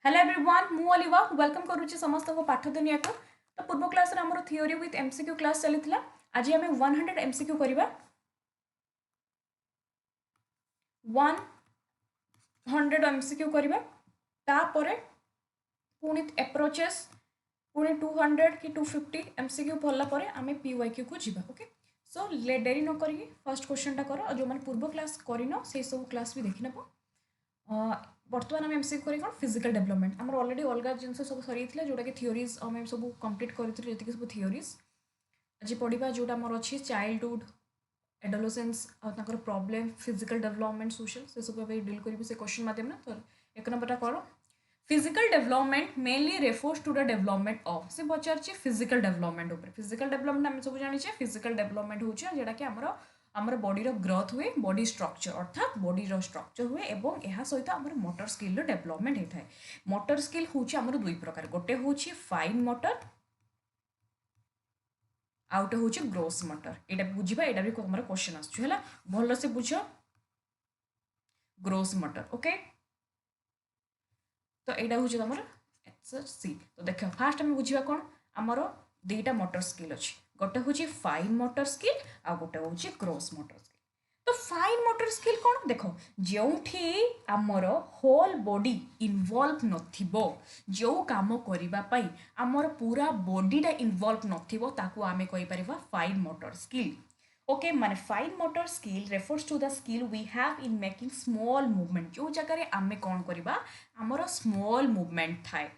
Hello everyone मु अलिवा welcome करूची समस्त को पाठ दुनिया को। तो पूर्व क्लास रे हमर थ्योरी विथ एमसीक्यू क्लास चलीथिला। आज हम 100 एमसीक्यू करबा 100 एमसीक्यू करबा तापरे पुनी अप्रोचेस पुनी 200 कि 250 एमसीक्यू पढ़ला परे आमे पीवाईक्यू को जीवा। ओके सो ले देरी न करी फर्स्ट क्वेश्चन टा करो और जो माने पूर्व क्लास करिनो से सब क्लास भी देखि नबो। बर्तमान आम एमसीक्यू करी कौन फिजिकल डेवलपमेंट आम अलरेडी अलग जिन सब सरी जोटा कि थियोरीज आम सब कंप्लीट करी जी सब थियोरीज आज पढ़ा जोटा मोर अच्छी चाइल्डहुड एडोलेसेंस और प्रॉब्लम फिजिकल डेवलपमेंट सोशल से सब डील करी से क्वेश्चन माध्यम तो एक नंबरटा कौन physical development mainly refers to the development of से पचार फिजिकल डेवलपमेंट उपर फिजिकल डेवलपमेंट आम सब जाने फिजिकल डेवलपमेंट हो जोटा कि आमर बॉडी ग्रोथ हुए बॉडी स्ट्रक्चर अर्थात बॉडी स्ट्रक्चर हुए एवं यह सहित आमर मोटर स्किल डेवलपमेंट होता है। मोटर स्किल हूँ आमर दुई प्रकार गोटे हूँ फाइन मोटर आउटे हूँ ग्रोस मोटर यहाँ बुझा यहाँ भी आम क्वेश्चन आसला भल से बुझ ग्रोस मोटर ओके। तो यहाँ हूँ तुम एक्सरसाइज तो देख फास्ट आम बुझा कौन आमर दुईटा मोटर स्किल अच्छी गोटे हूँ फाइन मोटर स्किल आ गोटे हूँ ग्रोस मोटर स्किल। तो फाइन मोटर स्किल कौन देख जो आमर होल बॉडी इनवॉल्व नथिबो जो काम करने आमर पूरा बॉडीटा इनवॉल्व नथिबो ताकू आमे कहि परिबा फाइन मोटर स्किल। ओके माने fine motor skill refers to the skill we have in making small movement जो जगह आमे कौन करबा आमर स्मॉल मूवमेंट थाए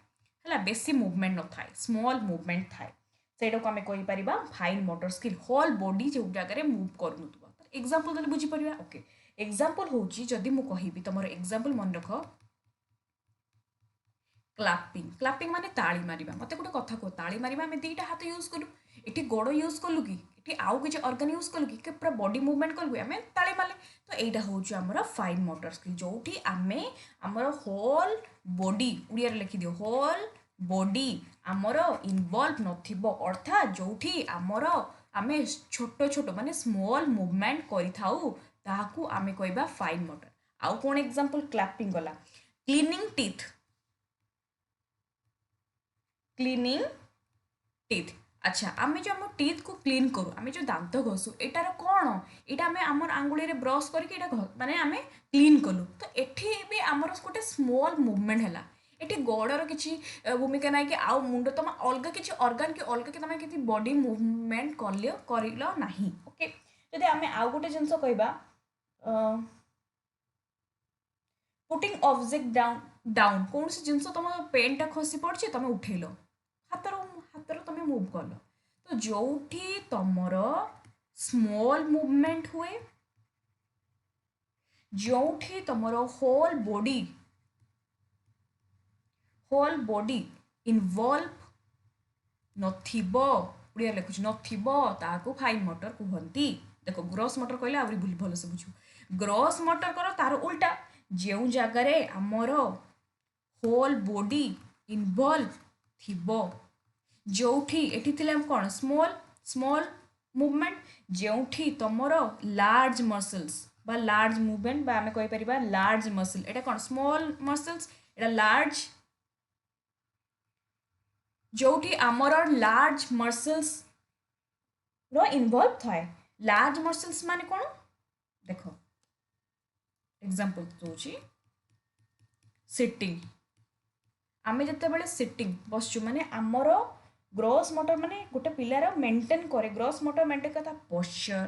है बेसी मूवमेंट न थाए स्मॉल मूवमेंट थाए सेटा को आमे कहि परिबा fine motor skill whole body जो जगह मूव करनुथबो एग्जांपल तो बुझी परिबा। ओके एग्जांपल होची जदी मु कहिबी तमरो एग्जांपल मन रख क्लैपिंग क्लैपिंग माने ताली मारिबा मते गोटे कथा को ताली मारिबा हमें दुईटा हाथ यूज करू एटी गोड़ यूज कलु कि आउ किसी ऑर्गन यूज कलु कि पूरा बॉडी मूवमेंट कलु आम ताली मारे तो यहाँ हूँ आमर फाइन मोटर स्किल जोटी आमे आमर होल बॉडी उड़िया लिखि दियो होल बॉडी आमर इनवॉल्व नथिबो अर्थात जोठी आमर आमे छोट छोट माने स्मॉल मूवमेंट करिथाउ ताहाकू आमे कहबा फाइन मोटर। आउ कौन एग्जांपल क्लैपिंग गला क्लीनिंग टीथ क्लीनिंग टीथ अच्छा आम जो आम टीथ को क्लीन करूँ आम जो दांत घसू एटार कौन यहाँ आम आमर आंगुली ब्रश करके माने आम क्लीन कलु तो ये भी आमर गोटे स्मॉल मूवमेंट है ये गोड़र किसी भूमिका ना कि आउ मुंड तुम अलग किसी अर्गान कि अलग कि तुम कि बॉडी मूवमेंट कर ना ओके जदि आम आउ गोटे जिन कहवा पुटिंग ऑब्जेक्ट डाउन डाउन कौन सी जिन तुम पेनटा खसी पड़ी तुम उठेल हाथर हाथर तुम मुव कल तो जो तुमर स्मॉल मूवमेंट हुए जो तुमर होल बॉडी इनवॉल्व नथिबो उड़िया लिखुच नथिबो ताकू फाइन मोटर कहती देखो ग्रॉस मोटर कहले आउरी भल से बुझु ग्रॉस मोटर कर तार उल्टा जो जगार आमर होल बॉडी इनवॉल्व थिबो जोठी एठी थिले कौन स्मॉल स्मॉल मूवमेंट जोठी तुमर लार्ज मसल्स बा लार्ज मूवमेंट बा आमे कहि परिबा लार्ज मसल एटा कौन स्मॉल मसल्स एटा लार्ज जोठी आमर लार्ज मसल्स रो इनवॉल्व थाए लार्ज मसल्स माने कौन देखो एग्जांपल दोची सिटिंग आमे जते बेले सिटिंग बसचु माने आमर ग्रॉस मोटर माने गोटे पिलार मेंटेन करे ग्रॉस मोटर मेंटेन करता पोस्चर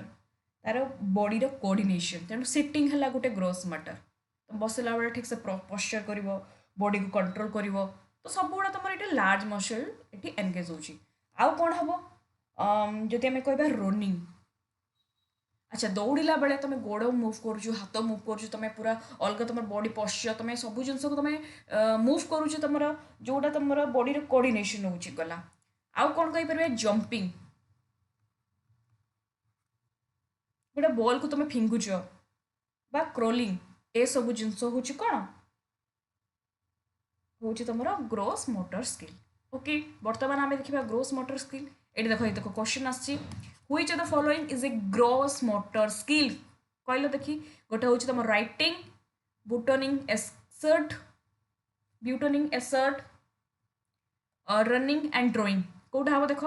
तार बॉडी रो कोऑर्डिनेशन तेणु सिटिंग हला गोटे ग्रॉस मोटर तो बसला बेले ठीक से पोस्चर करिवो बॉडी को कंट्रोल करिवो तो सब गुड़ा तुम ये लार्ज मसल ये एनगेज होची आउ कौन हम जदि आम कहबा रनिंग अच्छा दौड़ला बेले तुम गोड़ मुव कर हाथ मुव कर तुम पूरा अलग तुम बॉडी पोस्चर तुम सब जिन को तुम मुव कर तुम जोटा तुम बॉडी कोऑर्डिनेशन हो गला आउ कौन कहीपर जंपिंग गोटे बॉल को तुम फिंगुच बा क्रोलिंग ए सब जिन हूँ कौन हूँ तुम ग्रोस मोटर स्किल। ओके बर्तमान आम देखा ग्रोस मोटर स्किल ये देखो क्वेश्चन आसी which of the following is a gross motor skill कहल देखी गोटे हूँ तुम writing buttoning a shirt buttoning a shirt running and drawing कोटा हम देख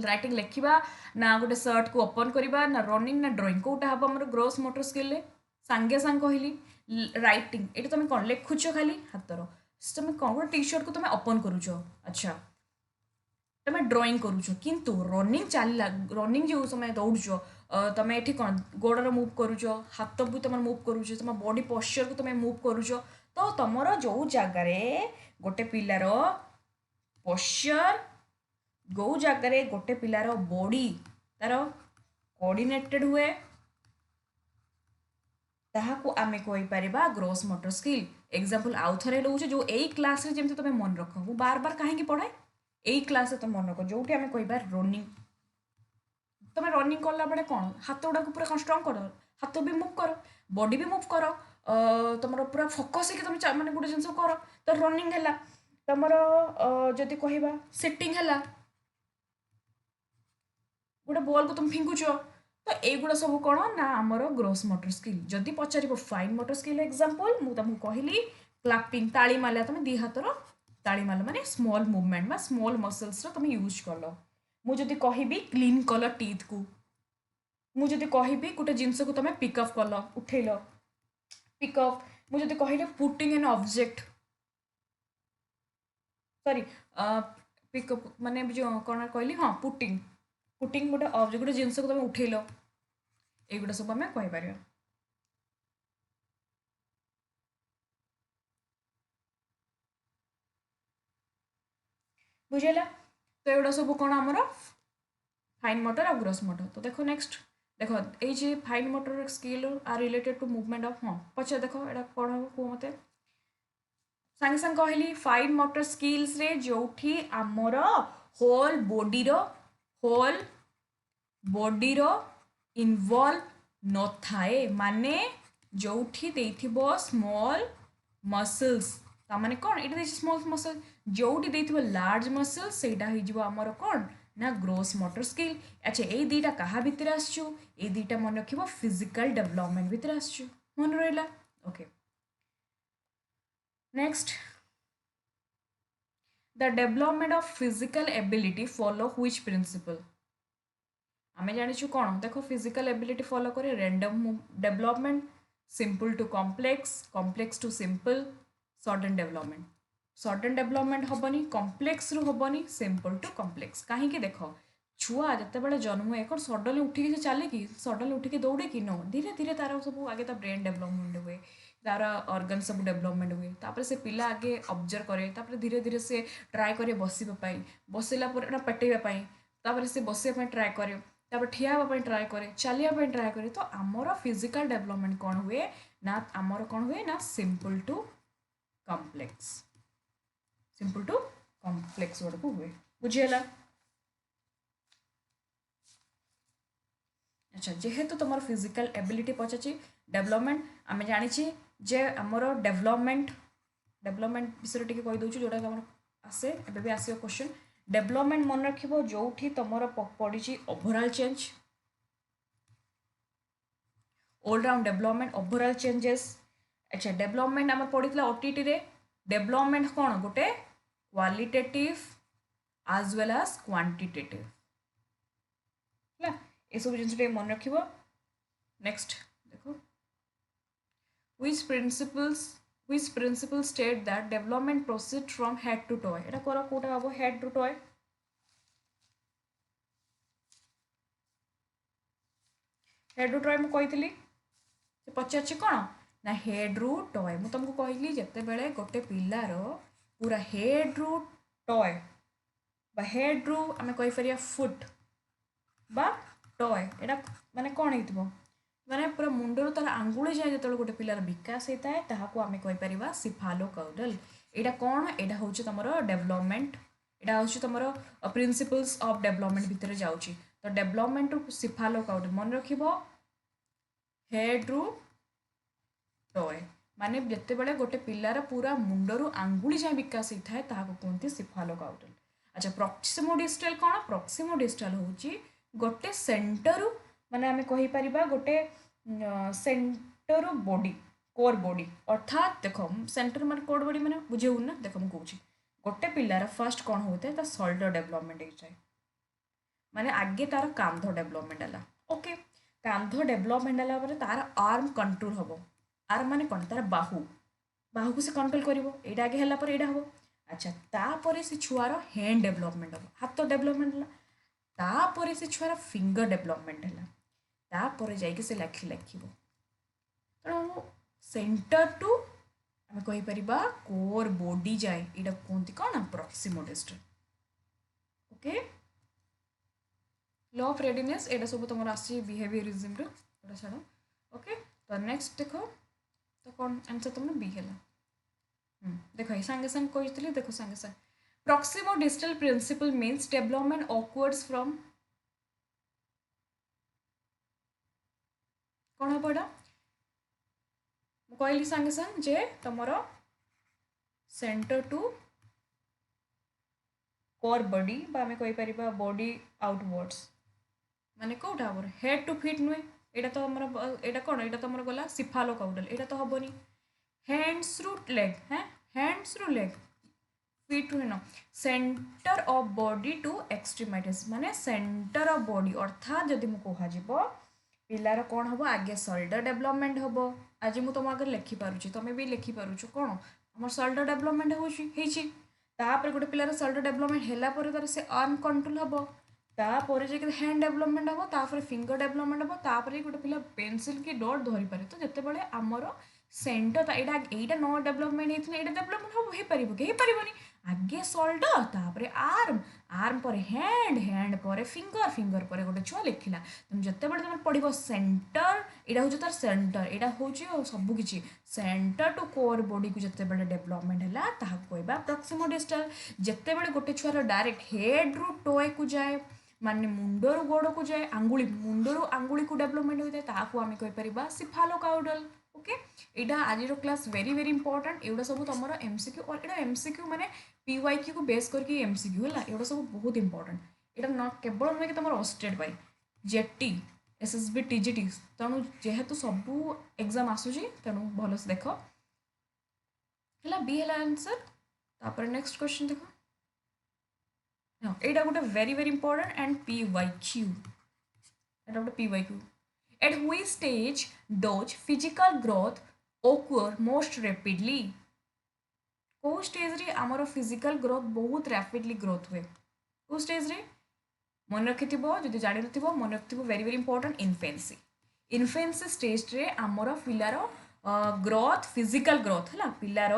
राइटिंग लिखा ना गोटे सर्ट को ओपन करवा ना रनिंग ना ड्रॉइंग कोटा हम आम ग्रोस मोटर स्किल सांगे सांग कहली राइटिंग ये तुम कौन लिखुच खाली हाथर तुम कौन गोटे टी सर्ट को तुम ओपन करुच अच्छा तुम ड्रॉइंग करुच किंतु रनिंग चलला रनिंग जो समय दौड़ुच तुम ये कौन गोड़र मुव करुच हाथ भी तुम मुव करुच तुम बॉडी पोस्चर को तुम मुव करुच तो तुम जो जगार गोटे पिलार पोस्चर जो जगार गोटे पिलार बॉडी तार कोऑर्डिनेटेड हुए ताहाकू आमे कहि परिबा ग्रोस मोटर स्किल एग्जांपल आउ थरे लउछ जो एई क्लास रे जेमते तमे मन रखो वो बार बार काहे की पढ़ाए एई क्लास रे तमे मन रखो जोठी आमे कहिबा रनिंग तमे रनिंग करला बडे कोन हाथ उडा को पूरा स्ट्रांग कर हाथ भी मूव कर बॉडी भी मूव कर तुमर पूरा फोकस के तमे माने गुटे जिंस कर तो रनिंग हैला तुमर जदि कहिबा सिटिंग हैला गोटे बॉल को तुम फिंगुच तो एगुड़ा सब कौन ना आमर ग्रोस मोटर स्किल जदि पचार फाइन मोटर स्किल एग्जांपल मु तुमको कहली क्लैपिंग ताली मारला तुम दी हाथर ताली मारला माने स्मॉल मूवमेंट बा स्मॉल मसल्स रो तुम यूज करल मु जदि कहबी क्लीन कल टीथ को मु जदि कहबी गोटे जिनस को तुम पिकअप कल उठेल पिकअप मु जदि कहले putting an object sorry pickup माने जो कौन कहली हाँ पुटिंग पुटिंग गोटे ऑब्जेक्ट गोटे जिनस को तुम उठेल एगुड़ा सब आम कहीपर बुझेगा तो एगुड़ा सब कौन आमर फाइन मोटर और ग्रोस मोटर तो देखो नेक्स्ट देखो ये fine motor skill are related to movement of हाँ पचे देखो एटा कौन हम कह मत सांगे सांगे कहली फाइन मोटर स्किल्स रे जोठी आमर होल बॉडी रो इनवॉल्व न थाए माने जोठी देथिबो स्मॉल मसल्स ता माने कौन ये स्मॉल मसल जोठी देथिबो लार्ज मसल्स सेटा हो जिवो आमर कौन ना ग्रोस मोटर स्किल अच्छा ये दीटा कहा भितर आसचु ये दीटा मन रखिबो फिजिकल डेवलपमेंट भितर आसचु मन रहला okay next the development of physical ability follow which principle आमे जानिछु कौन देखो फिजिकल एबिलिटी फॉलो करे random development simple to complex complex to simple sudden development हबनी कॉम्प्लेक्स रु हबनी सिंपल टू कॉम्प्लेक्स कहीं देख छुआ जिते बड़े जन्म हुए कौन सडनली उठिकी से चले कि सडनली उठिकी दौड़े कि नो धीरे धीरे तार सब आगे ता ब्रेन डेवलपमेंट हुए तार ऑर्गन सब डेवलपमेंट हुए तापर से पिला आगे ऑब्जर्व करे तापर धीरे धीरे से ट्राए करे बसला पेटेबा तापर से बसवा ट्राए करे तापर ठिया हाँवाई ट्राए करे चलिया ट्राए करे तो आमर फिजिकल डेवलपमेंट कौन हुए ना आमर कौन हुए ना सिंपल टू कॉम्प्लेक्स वर्ड को हुए बुझीगला अच्छा जेहेतु तुम फिजिकल एबिलिटी पचाची डेवलपमेंट आम जानी जे आमर डेवलपमेंट विषय टी कहीदे जोटा आम आसे एबे भी आसो क्वेश्चन डेवलपमेंट मन रखिबो जोठी तुमर पड़ी overall change all round development overall changes अच्छा डेवलपमेंट आम पढ़ी ओटीटी रे डेवलपमेंट कौन गोटे qualitative as well as quantitative है ये सब जिन मन रख नेक्स्ट देखो which principles state that development proceed from head to toe एटा कर कोटा हम head to toe head to toe मु कही पचार कौन ना हेड रु टॉय मु तुमको कहली जिते बेले गोटे पिलार पूरा हेड रु टॉय बा हेड रु आम कहीपर फुट बा टॉय एटा माने कौन हो माने पूरा मुंडर तार आंगुली जाए जो गोटे पिलार विकास होता है ताकू आम कहीपर सिफालोकाउडल एटा कौन एटा हूँ तुम डेवलपमेंट एटा हूँ तुम प्रिंसिपल्स ऑफ डेवलपमेंट भितर जाऊँगी तो डेवलपमेंट रु सिफालोकाउडल मन रख हेड रु टॉय माने जिते बड़े गोटे पिलार पूरा मुंडर आंगुली जाए विकास होता है ताकू कहते सिफालोकाउडल अच्छा प्रॉक्सिमोडिस्टल कौन प्रॉक्सिमोडिस्टल हूँ गोटे सेंटर माने आम कहीपर गोटे centre of body core body अर्थात देख सेंटर मान कोर बॉडी मैंने बुझेबू ना देख मुझे कहूँ गोटे पिलार फर्स्ट कौन होता है शोल्डर डेवलपमेंट हो जाए माने आगे तार कांध डेवलपमेंट है ओके कांध डेवलपमेंट है तार आर्म कंट्रोल हम आर्म माने कौन तार बाहु बाहु को से कंट्रोल करिवो एटा आगे हला पर एटा हबो अच्छा तापर से छुआर हैंड डेवलपमेंट हम हाथ डेवलपमेंट है तापर से छुआर फिंगर डेवलपमेंट है तापर जाइए से लाखी लाखिब तेणु सेंटर टू आम कहीपर कोर बॉडी जाए यहाँ कहते कौन proximal distance okay law of readiness एटा सब तुम आसी बिहेवियरिज्म रो छाड़ ओके तो नेक्स्ट देख तो कौन आंसर तुम बी है देख ये सांगे सांगे कही देख सांगे सांगे proximal distal principle means development outwards from कौन हम यहाँ कहली सांगे सांगे जे तुम सेंटर टू कोर बॉडी आम कहीपर बॉडी आउटवर्ड्स माने कौटा हम हेड टू फिट नुहे यहाँ तो आम यहाँ कौन यहाँ तुम गला सिफालो काउडल यहाँ तो हेनी हैंड्स रु लेग हाँ हैंड्स रु लेग फिट नुहे न सेंटर ऑफ बॉडी टू एक्सट्रीमाइटिस माने सेंटर ऑफ बॉडी अर्थात जदि मुझे पिलार कौन हम आगे शोल्डर डेवलपमेंट हम आज मुझे तुम आगे लिखिपारुची तुम भी लिखिपारुच कौन आम शोल्डर डेवलपमेंट होपर गोटे पिलार शोल्डर डेवलपमेंट है तार से आर्म कंट्रोल हम तापर जाए हैंड डेवलपमेंट हम तापर फिंगर डेवलपमेंट हम तापर गोटे पिला पेनसिल की डट धरी पारे तो जिते बड़े आमर सेंटर यहाँ न डेवलपमेंट होता है डेवलपमेंट हम हो पारे आगे शोल्डर तापर आर्म आर्म पर हैंड हैंड पर फिंगर फिंगर पर गोटे छुआ लिखला तुम जिते बड़े तुम पढ़ सेंटर यहाँ हूँ तार सेंटर यहाँ हूँ सबकि सेंटर टू कोर बॉडी को जिते बड़े डेवलपमेंट है कहवा प्रॉक्सिमल डिस्टल जिते बड़े गोटे छुआर डायरेक्ट हेड रु टोए को जाए माने मुंडर गोड़ को जाए आंगुली मुंडर आंगुली को डेवलपमेंट होता है ताकू आम कहीपर सिफालो काउडल ओके यहाँ आज क्लास वेरी वेरी इंपोर्टेंट एगुड़ा सब तुम एमसीक्यू और यहाँ एमसीक्यू माने पीवाईक्यू को बेस करके एमसीक्यू है एगुड़ा सब बहुत इंपोर्टेंट यहाँ न केवल नुहे कि तुम स्टेट वाई जेटी एसएसबी टीजीटी तेणु जेहेतु सबू एग्जाम आसूची तेणु भलसे देख है बी है आंसर तापर नेक्स्ट क्वेश्चन देख यहाँ गोटे very very important and PYQ यहाँ गोटे PYQ at which stage does physical growth occur most rapidly को स्टेज रे आमर फिजिकल ग्रोथ बहुत रैपिडली ग्रोथ हुए को स्टेज रे मन रखिथिबो जदि जानि नथिबो मन रखिथिबो very very important infancy stage रे आमर पिलार ग्रोथ फिजिकल ग्रोथ है पिलार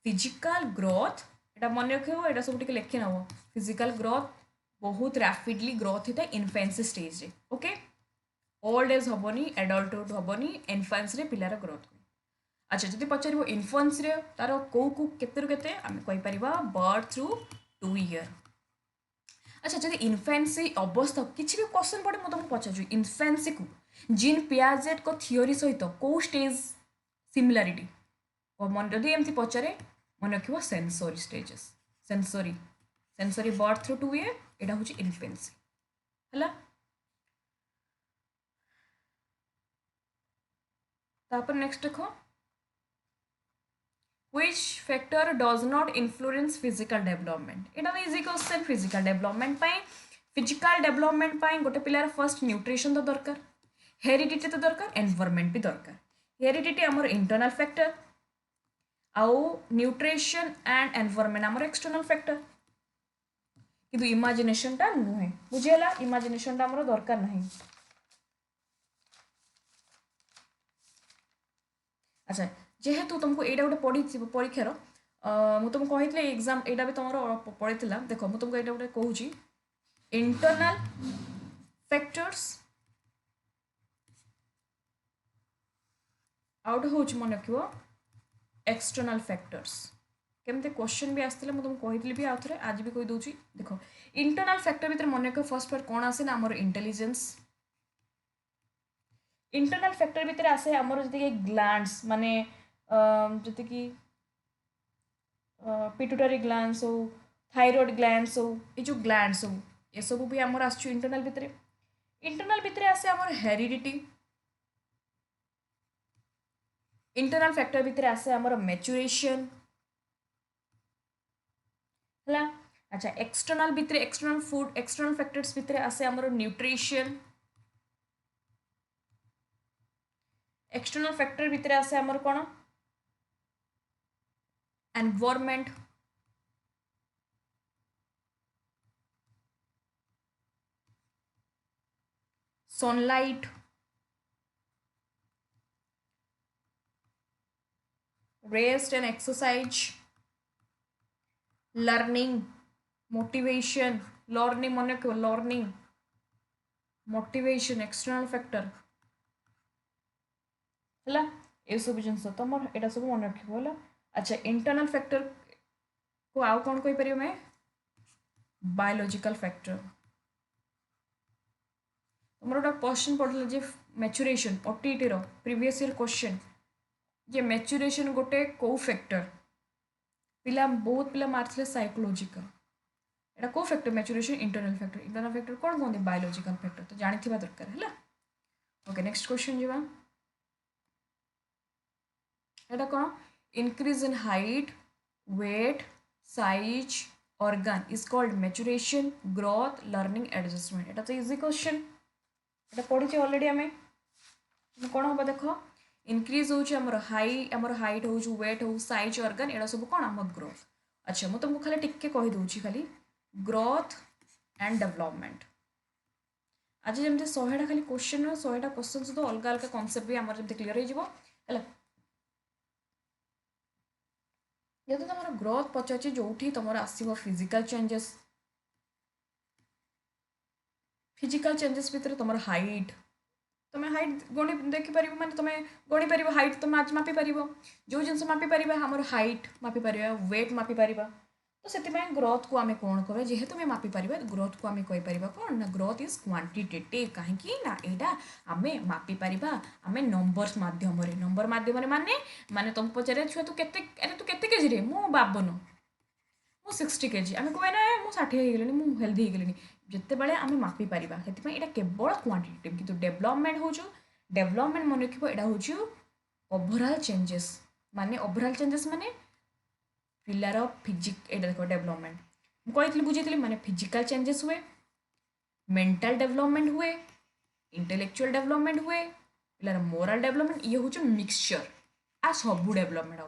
फिजिकल ग्रोथ एटा मन रखिबो एटा सब टिके लिखि नबो फिजिकल ग्रोथ बहुत रैपिडली ग्रोथ होता है इन्फेंसी स्टेज रे ओके ओल्ड एज हेनी एडल्टहुड हेनी इन्फेंस रे पिलार ग्रोथ हुए अच्छा जब पचार इन्फेंस रे तार कौ कौ के आम कहीपर बर्थ थ्रू 2 ईयर अच्छा जब इन्फेंसी अवस्था किसी भी क्वेश्चन पड़े मुझे पचार इन्फेंसी को जीन पियाजेट को थियोरी सहित कौ स्टेज सिमिलारिटी मन जदि एमती पचारे मन रख sensory stages sensory birth through 2 year यहाँ हूँ इन्फेंसी है तापर नेक्स्ट देखो which factor does not influence physical development Etah easy question physical development pi physical development पाई गोटे पिलार फर्स्ट न्यूट्रिशन तो दरकार हेरिडिटी तो दरकार एनवायरनमेंट भी दरकार हेरिडिटी आमर इंटरनल फैक्टर आउ न्यूट्रिशन एंड एनवायरनमेंट आमर एक्सटर्नल फैक्टर किंतु इमेजिनेशन टा नुहे बुझेला इमेजिनेशन टा आमर दरकार नहीं अच्छा जेहेतु तुमको यहाँ गोटे पढ़ी परीक्षार मुझे तुमको कही एग्जाम यहाँ भी तुम पढ़ी देख मुझे तुमको यहाँ गोटे कहूँ इंटरनल फैक्टर्स आउट हूँ मन रख एक्सटर्नल फैक्टर्स केमती क्वेश्चन भी आसते मुझे तुमको कही भी आउ थे आज भी कही दूसरी देख इंटरनल फैक्टर भर मन रख फर्स्ट पार्ट कौन आसे ना आमर इंटेलिजेंस इंटरनल फैक्टर भितर आसे आमर जी ग्लैंड्स माने जति कि पिट्यूटरी ग्लैंड्स हो थायराइड ग्लैंड्स हो ये जो ग्लैंड्स हो ये सब भी आमर आसु इंटरनल भितर आसे आमर हेरिडिटी इंटरनल फैक्टर भितर आसे आमर मैच्यूरेशन है। अच्छा एक्सटर्नल भितर एक्सटर्नल फूड एक्सटर्नल फैक्टर्स भितर आसे आमर न्यूट्रिशन एक्सटर्नल फैक्टर भितर आसे आमर कौन environment sunlight rest and exercise learning motivation learning मन रखो लर्निंग मोटिवेशन एक्सटर्नल फैक्टर है ये सब जिन तुम यहाँ सब मन रख। अच्छा इंटरनल फैक्टर को आउ कौन कही पार मैं बायोलॉजिकल फैक्टर तुम गोटे क्वेश्चन पढ़ल जे मैच्यूरेशन ओटीटी रो प्रीवियस ईयर क्वेश्चन जे मैच्यूरेशन गोटे कौ फैक्टर पिला बहुत पिला मार्चले साइकोलॉजिकल एटा को फैक्टर मैच्यूरेशन इंटरनल फैक्टर कौन कहते बायोलॉजिकल फैक्टर तो जानी दरकार है। ओके नेक्स्ट क्वेश्चन जीवा एटा कौन increase in height weight size organ is called maturation growth learning adjustment एटा तो इजी क्वेश्चन एटा पढ़ी ऑलरेडी आम कौन हम देख इनक्रीज होमर हाइट हो वेट हो साइज ऑर्गन एटा सब कौन आम ग्रोथ। अच्छा मुझे तुमको खाली टिके कहीदे खाली ग्रोथ एंड डेवलपमेंट आज जमी 100टा खाली क्वेश्चन 100टा क्वेश्चन सहित अलग अलग कनसेप्ट भी आम जमी क्लीयर हो जब तुम ग्रोथ पचार जो तुम आसो फिजिकल चेंजेस भितर तुम हाइट तुम हाइट गणी देखिपर माने तुम गणी पार हाइट तुम आज मापिपर जो जिन मापिपर आम हाइट मापिपर वेट मापिपर तो से ग्रोथ को आम कौन कह जेहेतु आम मापिपर ग्रोथ को आम कहीपर कौन ना ग्रोथ इज क्वांटिटेटिव कहीं ना यहाँ आम मापिपर आम नंबर्स मध्यम नंबर मध्यम माने माने तुम पचारे छुआ तू केते केजी मु 52 मु 60 केजी आम कहे ना मुझे 60 हो हेल्दी हो जिते बड़े आम मापिपर से केवल क्वांटिटेटिव किंतु डेवलपमेंट हो डेवलपमेंट मन रख यहाँ हूँ ओवरऑल चेंजेस माने ओवरऑल चेंजेस माने पिलार फिजिक एटा देख डेवलपमेंट मुझे बुझे माने फिजिकल चेंजेस हुए मेंटल डेवलपमेंट हुए इंटेलेक्चुअल डेवलपमेंट हुए पिलार मोरल डेवलपमेंट ये हूँ मिक्सचर आ सबू डेवलपमेंट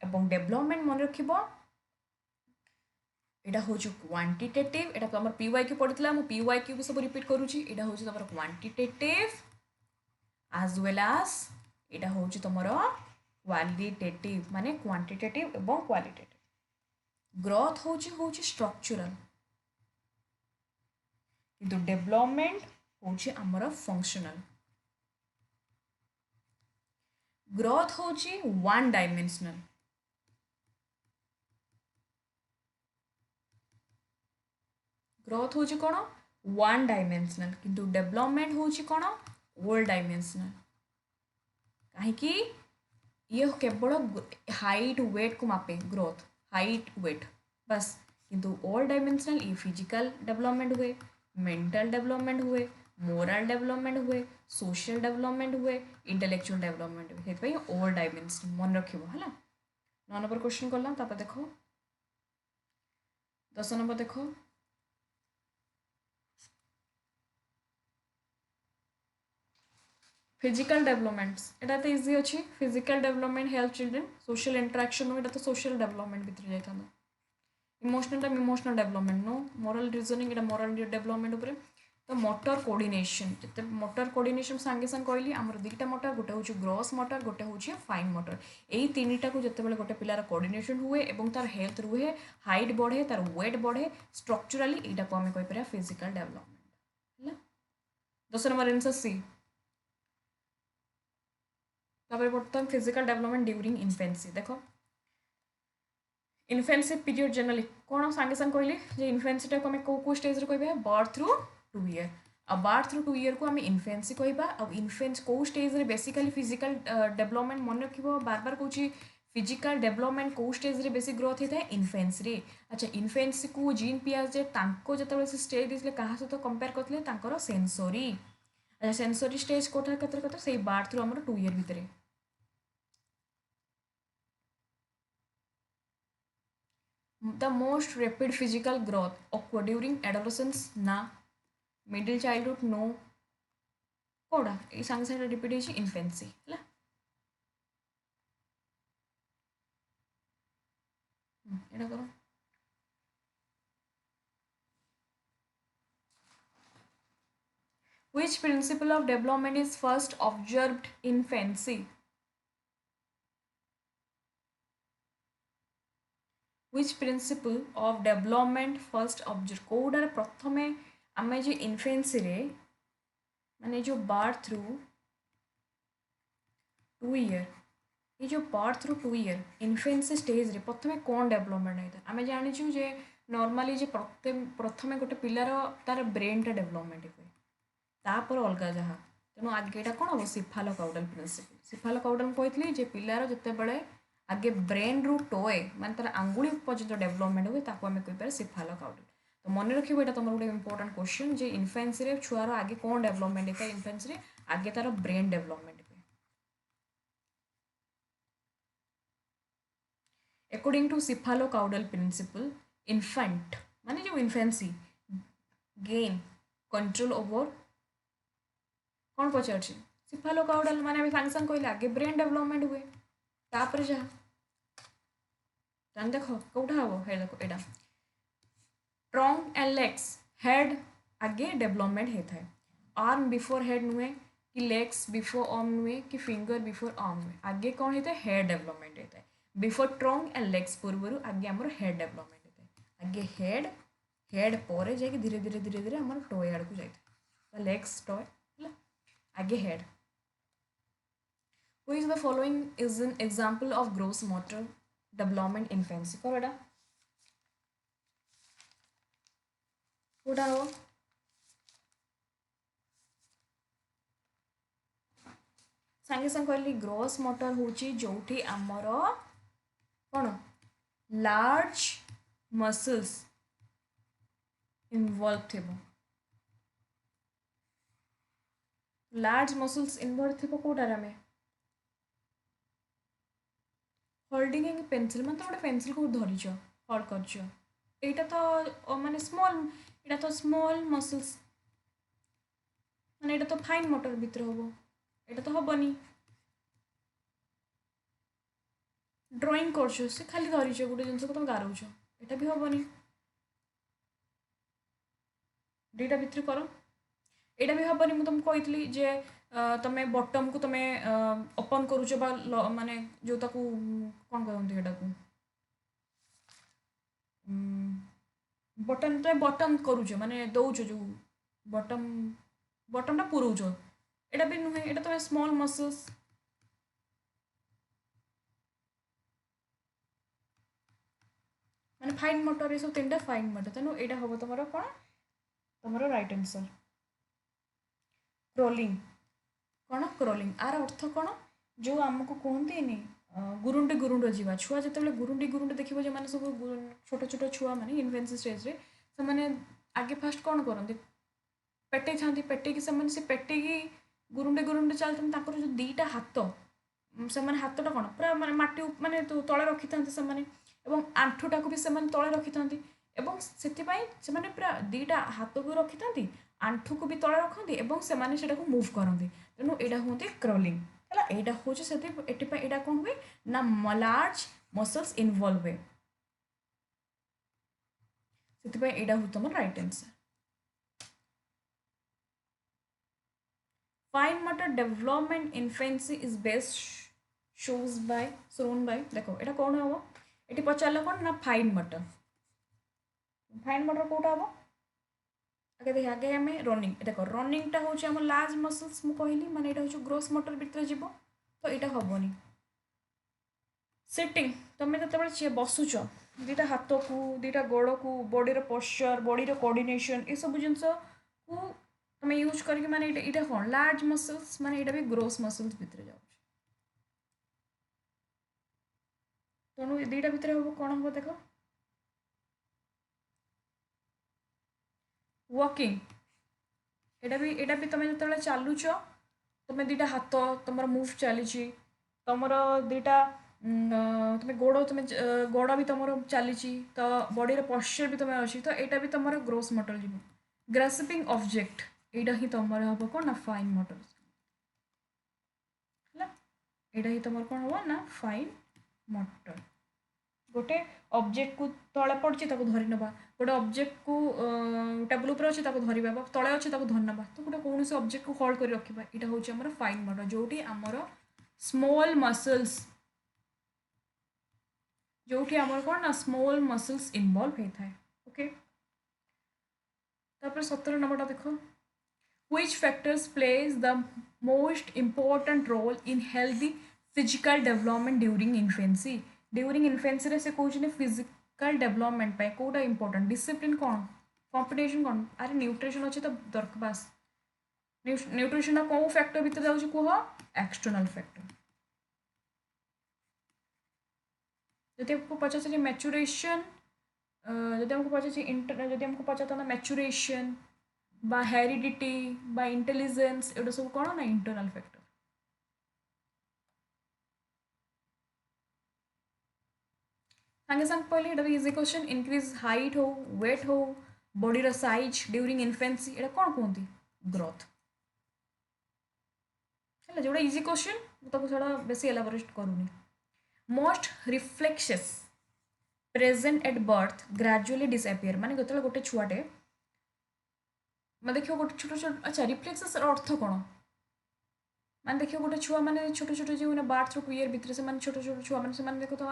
हम डेवलपमेंट मन रख यहाँ हूँ क्वांटिटेटिव एटा तो आम पीवाईक्यू पढ़ी मुझे पीवाईक्यू भी सब रिपीट करुँची यहाँ हूँ तुम क्वांटिटेटिव आज वेल आज यहाँ हूँ तुम क्वालिटेटिव माने क्वांटिटेटिव एवं क्वालिटेटिव ग्रोथ हूँ स्ट्रक्चरल किंतु डेवलपमेंट हूँ आमर फंक्शनल ग्रोथ हूँ वन डायमेंशनल ग्रोथ हूँ कौन वन डायमेंशनल किंतु डेवलपमेंट हूँ कौन ऑल डायमेंशनल कहीं ये केवल हाइट वेट को मापे ग्रोथ हाइट वेट बस किंतु ऑल डायमेंशनल ये फिजिकल डेवलपमेंट हुए मेंटल डेवलपमेंट हुए मोरल डेवलपमेंट हुए सोशल डेवलपमेंट हुए इंटेलेक्चुअल डेवलपमेंट हुए से ऑल डायमेंशनल मन रख है। 9 नंबर क्वेश्चन कला देख 10 नंबर देख फिजिकल डेवलपमेंट्स एटा तो इजी अच्छी physical development help children social interaction एटा तो सोशल डेवलपमेंट भितर जाता emotional emotional development no moral reasoning एटा मोरल डेवलपमेंट उपर तो मोटर कोऑर्डिनेशन जिते मोटर कोऑर्डिनेशन सांगे सांगे कहली आमर दुईटा मोटर गोटे हूँ ग्रॉस मोटर गोटे हूँ फाइन मोटर यही तीनटा को जिते बड़े गोटे पिलार कोऑर्डिनेशन हुए और तार हेल्थ रुहे हाइट बढ़े तार वेट बढ़े स्ट्रक्चराली यहाँ को आम कहीपर फिजिकल डेवलपमेंट है। 10 नंबर आंसर सी बर्तमान फिजिकल डेवलपमेंट ड्यूरिंग इन्फेन्सी देख इन्फेन्सी पीरियड जनरली कौन सांगे सांगे कहली इन्फेन्सीटा को आम कौ स्टेज कह बर्थ रु 2 ईयर आ बर्थ रु 2 ईयर को आम इन्फेन्सी कह इन्फेन्स कौ स्टेज रे बेसिकली फिजिकल डेवलपमेंट मन रख बार बार कौच फिजिकल डेवलपमेंट कौ स्टेज रे बेसी ग्रोथ होता है इन्फेन्स रे। अच्छा इन्फेन्सी को जीन पियाजे जो से स्टेज देते क्या सहित कंपेयर करते सेंसरी अच्छा सेंसरी स्टेज कोटा क्षेत्र कत से बर्थ रु आम 2 ईयर भितर the most rapid physical growth occur during adolescence ना मिडिल चाइल्डहुड नो कोड़ा ये सांगे सांगे रिपीट होइछि इन्फेंसी है एटा करो which principle of development is first observed in infancy which principle of development first observed Kodar प्रथमे आमे जे इन्फेंसी रे माने जो बार्थ थ्रू 2 ईयर ये जो birth through 2 year infancy stage रे प्रथमे कौन डेवलपमेंट होता आमे जानिछु जे नॉर्मली जे प्रथमे गोटे पिलार तार ब्रेन टा डेवलपमेंट हुए तापर अलग जहाँ तेणु आगे कौन हम सिफालोकाउडल प्रिंसिपल सिफालोकाउडल कहती जे पिलार जितेबाला आगे ब्रेन रु टोए मान तार आंगुली पर्यटन डेवलपमेंट हुए ताको आम कहीपर सिफालोकाउडल तो मन रखिए यहाँ तुम गोटे इंपोर्टाट क्वेश्चन जे इन्फेंसी रे छुआर आगे कौन डेवलपमेंट होता है इन्फेंसी रे आगे तार ब्रेन डेवलपमेंट हुए अकॉर्डिंग टू सिफालोकाउडल प्रिंसिपल इन्फेंट माने जो इन्फेंसी गेन कंट्रोल ओवर कौन पचार सिफालोकाउडल माने सांगे सांगे कहले आगे ब्रेन डेवलपमेंट हुए तापर जहाँ देख कौटा हम हे देखो यहाँ ट्रंक एंड लेग्स हेड आगे डेवलपमेंट होता है आर्म बिफोर हेड नुहे कि लेग्स बिफोर आर्म नुहे कि फिंगर बिफोर आर्म नुहे आगे कौन होता है हेड डेवलपमेंट होता है बिफोर ट्रंक एंड लेग्स पूर्व आगे आम हेड डेवलपमेंट होता है आगे हेड हेड पर जाकि धीरे धीरे धीरे धीरे आम टॉय आड़ को जाए लेग्स टॉय आगे head Who is the following is an example of gross motor development infancy कौन बेटा कोटा हो सांगे सांगे कहली ग्रोस मोटर होची जोठी आमर कौन लार्ज मसल्स इन्वॉल्व थे लार्ज मसल्स इन्वॉल्व थे कोटार आम होल्डिंग एक पेनसिल मतलब गोटे पेनसिल को धरीच होल्ड कर तो माने स्मॉल यहाँ तो स्मॉल मसल्स माने यहाँ तो फाइन मोटर भितर हम यहाँ तो हेनी ड्रॉइंग कर खाली धरीच गोटे जिन को तुम गारौच यहाँ भी हेनी दुईटा भितर कर यहाँ भी हेनी मुझे तुमको कही जे तमे बटम को तमे ओपन करुच माने जो ताकू कौन कहते हैं को बटन तो बटन करुच माने दौच जो बटम बटमटा पुरौच यहाँ भी नुहे यहाँ तुम स्मॉल मसल्स माने फाइन मोटर ये सब 3टा फाइन मोटर तेणु यहाँ हम तुम कौन तुम राइट आंसर क्रोलिंग कौन क्रोलिंग आर अर्थ कौन जो आमको कहते गुरुंडी गुरुंड जीवा छुआ जिते गुरुंडी गुरुंड देखिए जो मैंने सब छोट छोट छुआ मैंने इन्फेंसी स्टेज रे से मैंने आगे फास्ट कौन करते पेटे था पेटे से पेटे गुरुंडी गुरुंड चलते जो दीटा हाथ से हाथटा कौन पूरा माने माटी माने तले रखी था आंठुटा को भी से तले रखी था से पूरा दीटा हाथ को रखी था आंठू को भी तले रखती से मुव करते तेणु यहाँ हूँ क्रॉलिंग है यहाँ हूँ से यहाँ कौन हुए ना लार्ज मसल्स इन्वॉल्व हुए से यहाँ हूँ तुम right answer fine motor development infancy is best shown by देखो यहाँ कौन हम ये पचार कौन ना फाइन मोटर कौटा हम आगे देख आगे आम रनिंग देख रनिंगटा हूँ लार्ज मसल्स मुझे कहली माने यहाँ हूँ ग्रोस मोटर भितर जीव तो यहाँ हेनी सिटिंग तुम जो बसुच दीटा हाथ को दीटा गोड़ को बॉडी पोस्चर बॉडी कोऑर्डिनेशन ये सब जिन को तुम यूज करके माने यहाँ कौन लार्ज मसल्स माने यहाँ भी ग्रोस मसल्स भितर जाऊँ तेणु दीटा भितर हम कौन हम देख वॉकिंग यहाँ भी तुम जो चलुच तुम दीटा हाथ तुम मुव चली तुम दीटा तुम्हें गोड़ तुम्हें गोड़ भी तुम चली तो बॉडी पश्चर भी तुम्हें अच्छी तो यहाँ भी तुम ग्रोस मोटर जीव ग्रास्पिंग ऑब्जेक्ट यहाँ ही तुम हम कौन ना फाइन मोटर है यहाँ ही तुम कौन हम ना फाइन मोटर गोटे ऑब्जेक्ट को तले पड़ी धरी नवा गोटे ऑब्जेक्ट को टेबल उपर अच्छे धरवा तले अच्छे धरी नवा तो गोटे कौन से ऑब्जेक्ट को होल्ड कर रखा यहाँ हूँ फाइन मोटर जोटी आमर स्मॉल मसल्स जोटी आमर कौन ना स्मॉल मसल्स इनवॉल्व होता है ओके तापर 17 नंबर देख which factors plays the most important role in healthy physical development during infancy रे से कहते फिजिकल डेवलपमेंट पे कोटा इंपोर्टेंट डिसिप्लिन कौन कंपिटिशन कौन अरे न्यूट्रिशन अच्छे तो दरकार बास न्यूट्रिशन कौ फैक्टर भितर जाऊँ कह एक्सटर्नल फैक्टर जब आपको पचार मैच्यूरेशन जब हमको पचार जब हमको पचाता ना मैच्यूरेशन बा हेरिडिटी बा इंटेलिजेंस एटा सब कौन ना इंटरनल फैक्टर सागे सांगे पहले यहाँ इजी क्वेश्चन इंक्रीज हाइट हो वेट हो बॉडी साइज ड्यूरिंग इन्फेन्सी यहाँ कौन कहते ग्रोथ है जोड़ा इजी क्वेश्चन मुझे बेस एलाबोरेट करूनी most reflexes present at birth gradually disappear माने जो गोटे छुआटे मैं देखिए गोटे छोट छोट अच्छा रिफ्लेक्सेस अर्थ कौन मैंने देखिए गोटे छुआ मैंने छोट छोट जो मैंने बार्थ रू 2 ईयर भितर से छोट छोट छुआ मैंने देख तो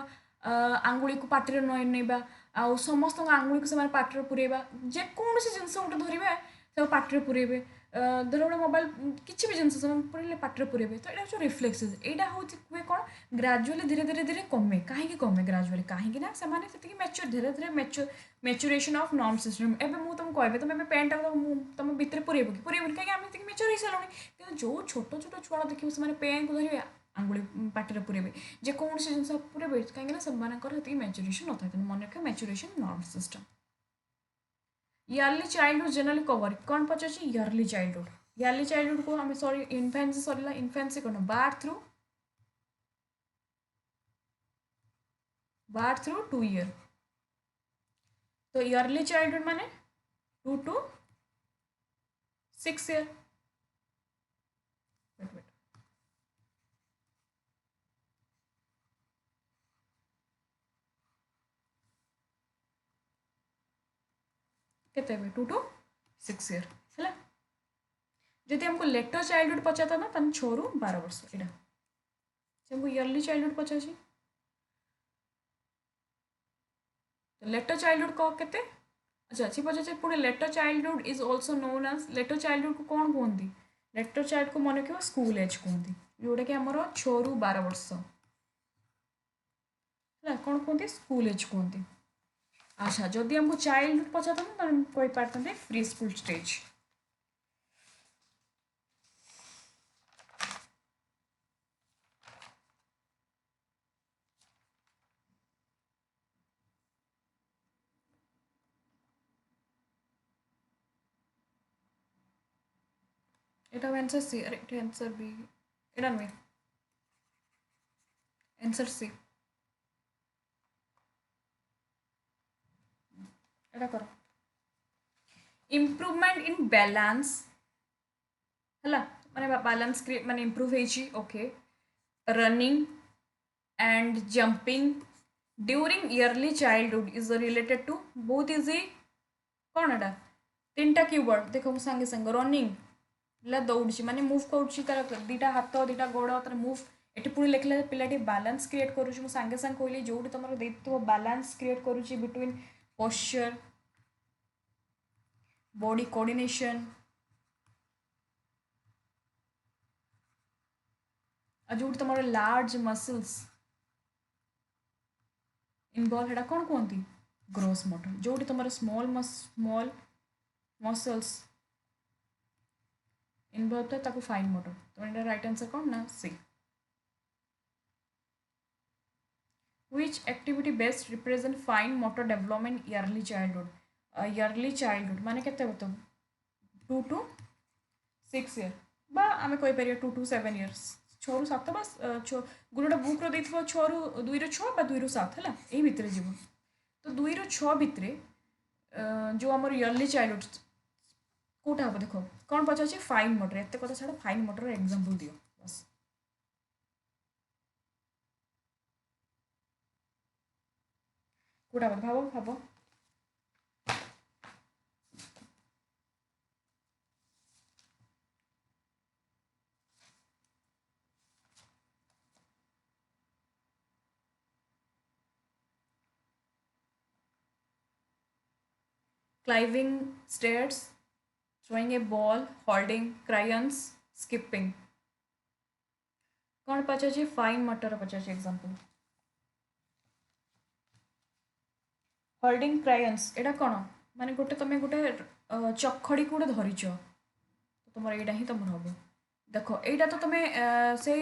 आंगुड़ी को पाटे नईबा आ समस्त आंगुड़ी को पाटे पुरेबा जेकोसी जिन गोटे धरवे से पाटे पुरेबे धर गोटे मोबाइल किसी भी जिन पुरेले पाटे पुरेबे तो यहाँ हूँ रिफ्लेक्सेस यहाँ हूँ हुए कौन ग्राजुअली धीरे धीरे धीरे कमे कहीं कमे ग्राजुअली कहीं ना से मैच्योर धीरे धीरे मैच्योरेशन ऑफ नर्व सिस्टम एवं मुझे तुमको कहे तुम पेंटा तुम भितर पुरेब कि पुरेबनी कहीं आम मैच्योर हो सारे कि जो छोट छोट छुआ देखिए से पेन को धरवे आंगुड़ी पाटे पुरेबे जेकोसी जिन पुरेबे कहीं से मैच्योरेशन न था मन रखा maturation nerve system yearly childhood generally cover कौन पचार ईयरली चाइल्डहुड को हमें सॉरी इन्फेन्सी सरला इन्फेन्सी कौन बार्थ थ्रू 2 ईयर तो ईयरली चाइल्डहुड माने 2 to 6 ईयर केते 2 to 6 ईयर है जदि हमको लेटर चाइल्डहुड पचाता ना 6 ରୁ 12 वर्ष यहाँ हमको ईयरली चाइल्डहुड पचार तो लेटर चाइल्डहुड कह केते अच्छा अच्छी पचार पुणे later childhood is also known as later childhood को कौन कहते लेटर चाइल्ड को मन रखा स्कूल एज कहते जोटा कि आमर 6 ରୁ 12 वर्ष है कौन कहते स्कूल एज कहते अच्छा जदि हमको चाइल्डहुड पचाता ना तो कही पारते प्री स्कूल स्टेज এটা आंसर सी अरे এটা आंसर बी এটা নুহে आंसर सी এটা करो इम्प्रूवमेंट इन बैलेंस है माने बैलेंस माने इम्प्रूव होइछि okay running and jumping during early childhood is related to बहुत इजी कौन एटा 3टा कीवर्ड देखो मु संगे संग रनिंग दौड़ी माने मूव कर 2टा हाथ 2टा गोड़ तर मूव ये पुणी लिखले पिलाटी बैलेंस क्रिएट करुँच मुझे सांगे सांगे कहली जो तुम देखो बैलेंस क्रिएट करुँच बिटवीन पोस्चर बॉडी कोऑर्डिनेशन जो तुम लार्ज मसल्स इनवॉल्व है कौन कहती ग्रोस मोटर जो तुम स्मॉल मसल्स इनवॉल्व था ताको फाइन मोटर तो इनका राइट आंसर कौन ना C which activity best represent fine motor development early childhood माने केते होतो 2 to 6 ईयर बा आमे कोई परिया 2 to 7 इयर्स छू सात बस गोटे बुक्र देखो छू 2 ରୁ 6 2 ରୁ 7 है यही भितर जीव तो 2 ରୁ 6 भितर जो आम इयरली चाइल्डहुड कौटा हम देख कौन पचार फाइन मोटर एत कथा छाड़ फाइन मोटर एग्जांपल दियो बस कौटा भाव भाव climbing stairs, throwing a ball, holding crayons, skipping. कौन पचार फाइन मोटर पचार एग्जांपल होल्डिंग क्रायन्स एटा कौन माने गोटे तुम गोटे चखड़ी को गोटे धरीच तो तुम यहाँ ही तुम हम देख यहाँ तो तुम से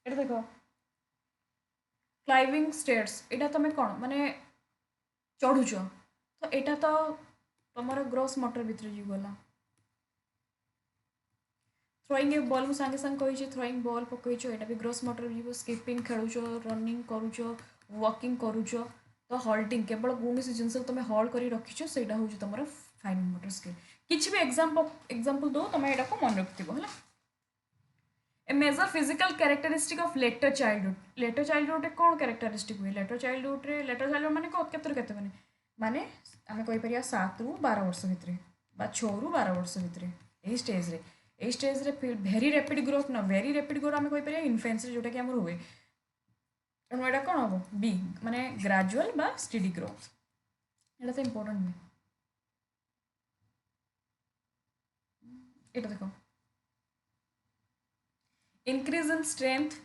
देख क्लाइंबिंग स्टेयर्स यहाँ तुम कौन माने चढ़ुच तो यहाँ तो तुम ग्रोस मोटर भितर जी गला थ्रोइंग ए बॉल मुझे सांगे सांगे कही थ्रोइंग बॉल पकईच यहाँ भी ग्रोस मोटर जी स्किपिंग खेलुच रनिंग करुच वॉकिंग करुच तो हल्टिंग केवल कौन जिन तुम हल्ड कर रखीच से हूँ तुम फाइन मोटर स्किल किसी भी एग्जांपल दो तुम यहाँ को मन रखिथ है a major physical characteristic of later childhood कौन कैरेक्टरिस्टिक हुए लेटर चाइल्डहुड माने केते माने माने आम कहीपर 7 ରୁ 12 वर्ष भितर 6 ରୁ 12 वर्ष भितर यही स्टेज रे भेरी रैपिड ग्रोथ न भेरी रैपिड ग्रोथ आम कहीपर इनफेन्स जोटा कि आमर हुए तेणु यहाँ कौन हम बी माने ग्राजुअल बा स्टेडी ग्रोथ यहाँ तो इम्पोर्टेंट नुहे ये देख increase in strength,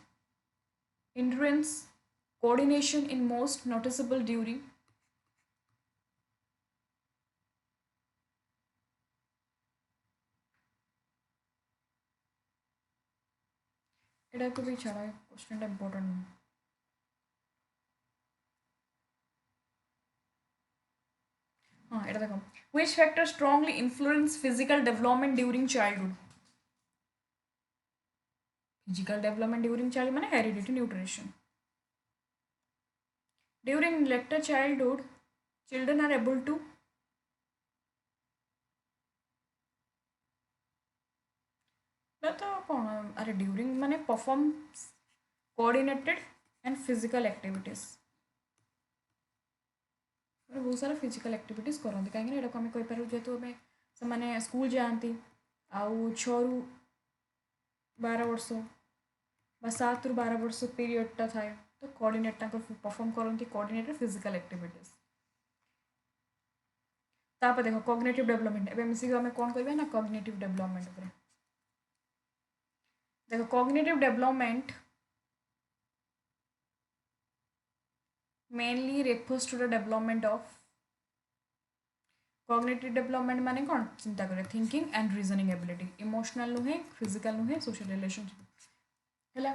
endurance, coordination in most noticeable during এটা খুবই ছাড়া কোশ্চেনটা ইম্পর্টেন্ট না हाँ এটা দেখো which factor strongly influence physical development during childhood physical development during childhood माने hereditary nutrition during later childhood children are able to तो कौन अरे ड्यूरिंग माने perform coordinated and physical activities बहुत सारा फिजिकल एक्टिविटीज करते कहीं यहाँ आम कहीपर जेहेतु आम से स्कूल जाती आउ 6 ରୁ 12 वर्ष 7 ରୁ 12 वर्ष पीरियडटा थाए तो कोऑर्डिनेट परफॉर्म करती कोऑर्डिनेटेड फिजिकल एक्टिविटीज तापर देख कॉग्निटिव डेवलपमेंट एवं मिसिक आम कौन कहबा ना कॉग्निटिव डेवलपमेंट पर देखो cognitive development mainly refers to the development of cognitive development माने कौन चिंता करे thinking and reasoning ability emotional नुहे फिजिकल नुहे सोशल रिलेशनशिप है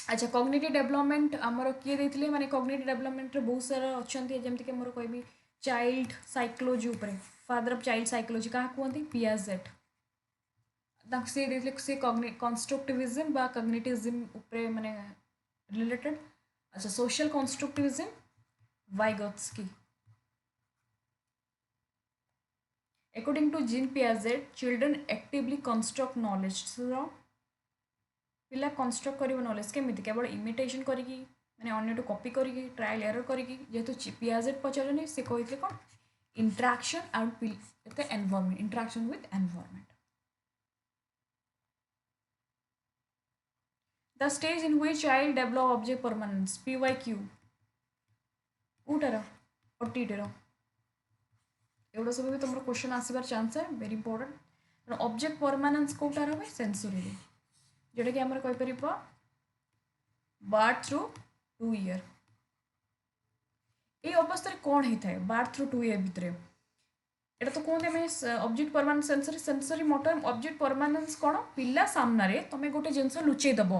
अच्छा कॉग्निटिव डेवलपमेंट आमर किए देते माने कॉग्निटिव डेवलपमेंट बहुत सारा अच्छा जमीक मोर कहबी चाइल्ड साइकोलॉजी उपर फादर ऑफ चाइल्ड साइकोलॉजी क्या कहते पियाजेट से देते से कंस्ट्रक्टिविज्म बा कॉग्निटिविज्म उपरे माने रिलेटेड अच्छा social constructivism Vygotsky according to Jean Piaget children actively construct knowledge so पिला कंस्ट्रक्ट कर नॉलेज केमी केवल इमिटेशन करी माने अन्य कॉपी करी ट्रायल एरर करी जेहेतु पियाजेट पचारे से कहते कौन interaction and environment interaction with environment the stage in which child develop object permanence PYQ ऊटार ओटीटीर एगुड़ा सब भी तुम क्वेश्चन आसबार चांस है वेरी इंपोर्टेंट ऑब्जेक्ट परमानेंस कौटार हम सेंसरी जोटा कि आम कहीपर बर्थ थ्रू 2 year ये अवस्था कौन होता है बर्थ थ्रू 2 year भितर एटा तो कहते हैं object permanence sensory motor object permanence कौन पिला सामने तुम गोटे जिनस लुचेदेव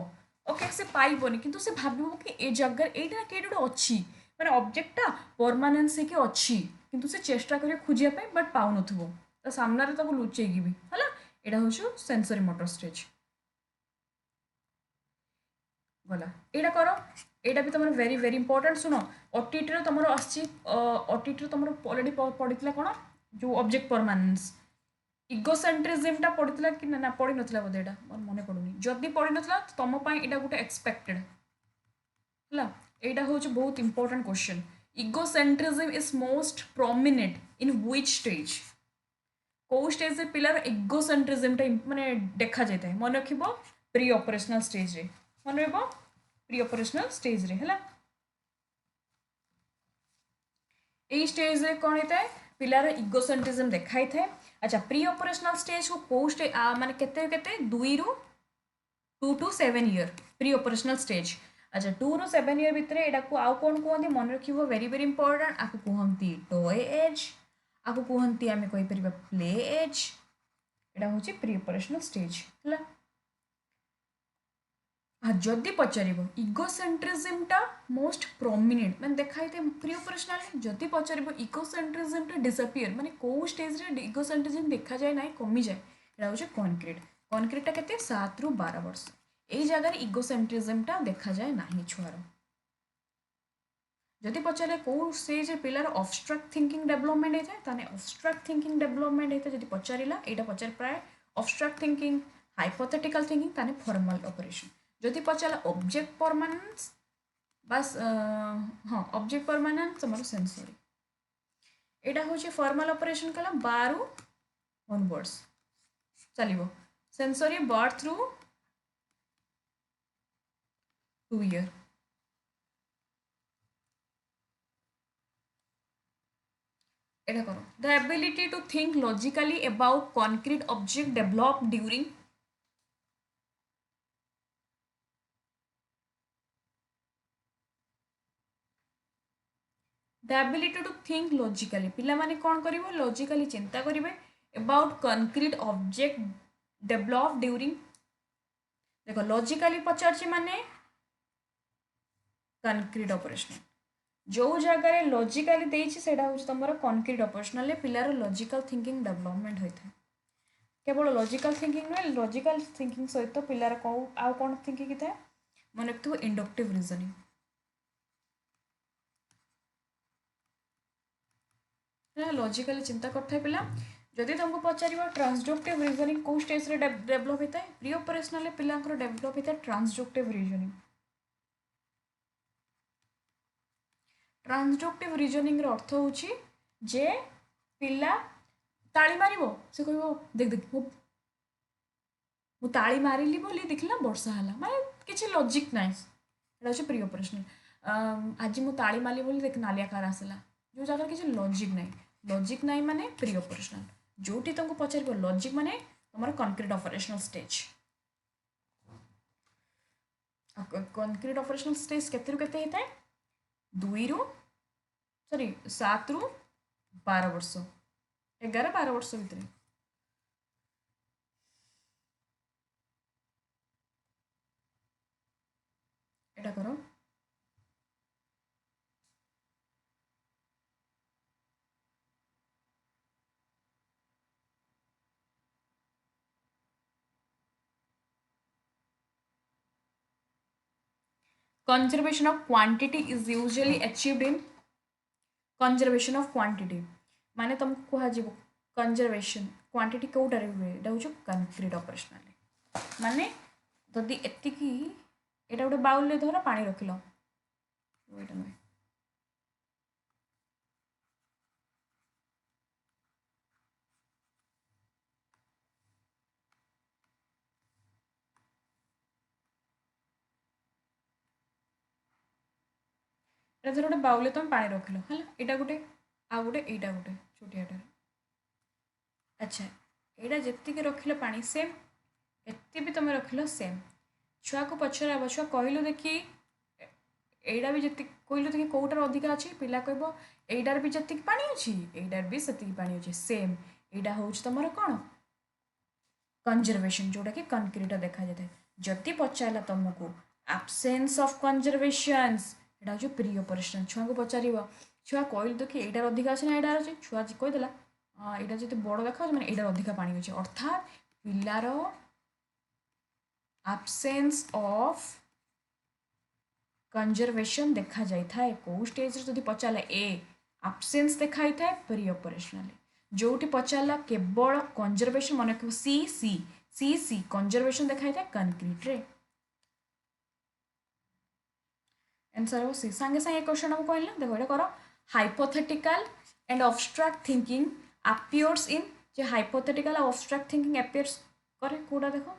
ओके से पाइबनी किंतु से भाव कि ए जगह यहाँ किए गोटे अच्छी मैंने ऑब्जेक्टा परमानेंस होगी अच्छी किंतु से चेष्टा करे खोजिया पे बट पाउ नथबो तो सामना रे ताको लुचेगी भी हला एटा होछु सेंसरी मोटर स्टेज गला एटा करो एटा भी तुम वेरी वेरी इंपोर्टेंट सुनो ऑडिट रे तुमरो आछि ऑडिट रे तुमरो ऑलरेडी पडितला कोन जो ऑब्जेक्ट परमानेंस इगोसेंट्रिज्म टा पडितला कि ना पडी नथला बोधे एटा मोर मने पडुनी जदी पडी नथला तम पई एटा गुटे एक्सपेक्टेड हला एटा होछ बहुत important question egocentrism is most prominent in which stage को स्टेज रे पिलर इगोसेंट्रिज्म टा माने देखा जायता है मन रखिबो प्री ऑपरेशनल स्टेज रे मन रखिबो प्री ऑपरेशनल स्टेज रे हला ए स्टेज रे कोन हेता है पिलर इगोसेंट्रिज्म देखाई थाए अच्छा प्री ऑपरेशनल स्टेज को पोस्ट माने केते केते 2 रु 2 to 7 year pre operational stage अच्छा 2 ରୁ 7 ईयर भितर एटा को आउ कोन कहंती मन रखिबो वेरी वेरी इंपोर्टेंट आकु कहंती टॉय एज आकु कहंती आमे कहि परिबा प्ले एज एटा होची प्री ऑपरेशनल स्टेज हला आ जदी पचारिबो इगोसेंट्रिज्म टा मोस्ट प्रोमिनेंट माने देखाई थे प्री ऑपरेशनल जदी पचारिबो इगोसेंट्रिज्म टा डिसअपियर माने को स्टेज रे इगोसेंट्रिज्म देखा जाय नाही कमी जाय एटा होची कॉन्क्रीट टा केते 7 ରୁ 12 वर्ष एई जगह रे इगोसेंट्रिज्म टा देखा जाय नाही छुआर जदी पचारे को स्टेज रे पिलर ऑब्स्ट्रक्ट थिंकिंग डेवलपमेंट हेता ताने ऑब्स्ट्रक्ट थिंकिंग डेवलपमेंट हेता जदी पचारिला एटा पचार प्राय ऑब्स्ट्रक्ट थिंकिंग हाइपोथेटिकल थिंकिंग ताने फॉर्मल ऑपरेशन जदि पचाला ऑब्जेक्ट परमानेंस बस हाँ ऑब्जेक्ट परमानेंस हमर सेंसरी एटा होची फॉर्मल ऑपरेशन कला 12 ऑनवर्ड्स चलिबो सेंसरी बर्थ थ्रू 2 ईयर एटा करो the ability to think logically about concrete object develop during the ability to think logically पिला माने कौन करिवो लॉजिकली चिंता करिवे about concrete object develop during देखो लॉजिकली पचारछि माने कॉन्क्रीट ऑपरेशन जो जगह लॉजिकली देछि सेडा होछ तमरो कॉन्क्रीट ऑपरेशनल पिलार लॉजिकल थिंकिंग डेवलपमेंट होइथे केवल logical thinking no logical thinking सहित पिलार को आ कोन थिंकिंग था मन रखथु इंडक्टिव रीजनिंग लॉजिकली चिंता करथे पिला जदि तुमको पचारिबा ट्रांसडक्टिव रीजनिंग को स्टेज रे डेवलप होता है प्री ऑपरेशनल पिला डेवलप होता है ट्रांसडक्टिव रीजनिंग ट्रांसडक्टिव रीजनिंग रो अर्थ होची जे पिला ताली मारिबो से कहबो देख देख मु ताली मारिली बोली देखला वर्षा हला माने किछि लॉजिक नाइ एटा होची प्री ऑपरेशनल आज मु ताली मारली बोली देख नालिया कार आसला जो जगह किछि लॉजिक नाइ माने प्री ऑपरेशनल जोटी तुमको पचारिबो लॉजिक माने तमर concrete operational stage concrete operational stage केते रु केते हेता 2 ରୁ सॉरी 7 ରୁ 12 वर्ष 11-12 वर्ष भितर एटा करो conservation of quantity is usually achieved in conservation of quantity माने तुमको कह जीवो कंजर्वेशन क्वांटिटी कोटारे हुए एटा होचो कंक्रीट ऑपरेशनल माने जदि एतिकी एटा गोटे बाउल ले धर पानी रखिलो एटा नै एटा धर गोटे बाउल ले तुम पानी रखिलो हला एटा गोटे आ गोटे एटा गोटे छोटियाटा अच्छा एटा जेतिके रखिलो पानी सेम एते भी तुम रखिलो सेम छुआ को पचरा छुआ कहलु देखी एटा भी जति कहलु देखी कोटार अधिका अछि पिला कहबो एटार भी जति पानी अछि एटार भी सेति पानी अछि सेम एटा होछ तमरो कोन कंजर्वेशन जोटा कि कंक्रीट देखा जाय जति पचाला तुमको एब्सेंस ऑफ कंजर्वेशंस एटा जो प्री ऑपरेशन छुआ को पचारिबो छुआ कहल तो कि एटार अधिका अच्छे ना एटार अच्छे छुआ कहीदेला यहाँ जो बड़ देखा मैंने एटार अधिका पानी अच्छे अर्थात पिलार absence of कंजर्वेशन देखा जाए था कौ स्टेज जब पचारा ए absence देखा था प्री ऑपरेशनल जो पचारा केवल कंजर्वेशन मन रख सी सी सी सी कंजर्वेशन देखा था कंक्रीट रे आंसर हो सी सांगे सांगे क्वेश्चन हम कहला देखो ये कर hypothetical and abstract thinking appears in J hypothetical और अब्स्ट्रैक्ट थिंकिंग appears करे कोडा देखो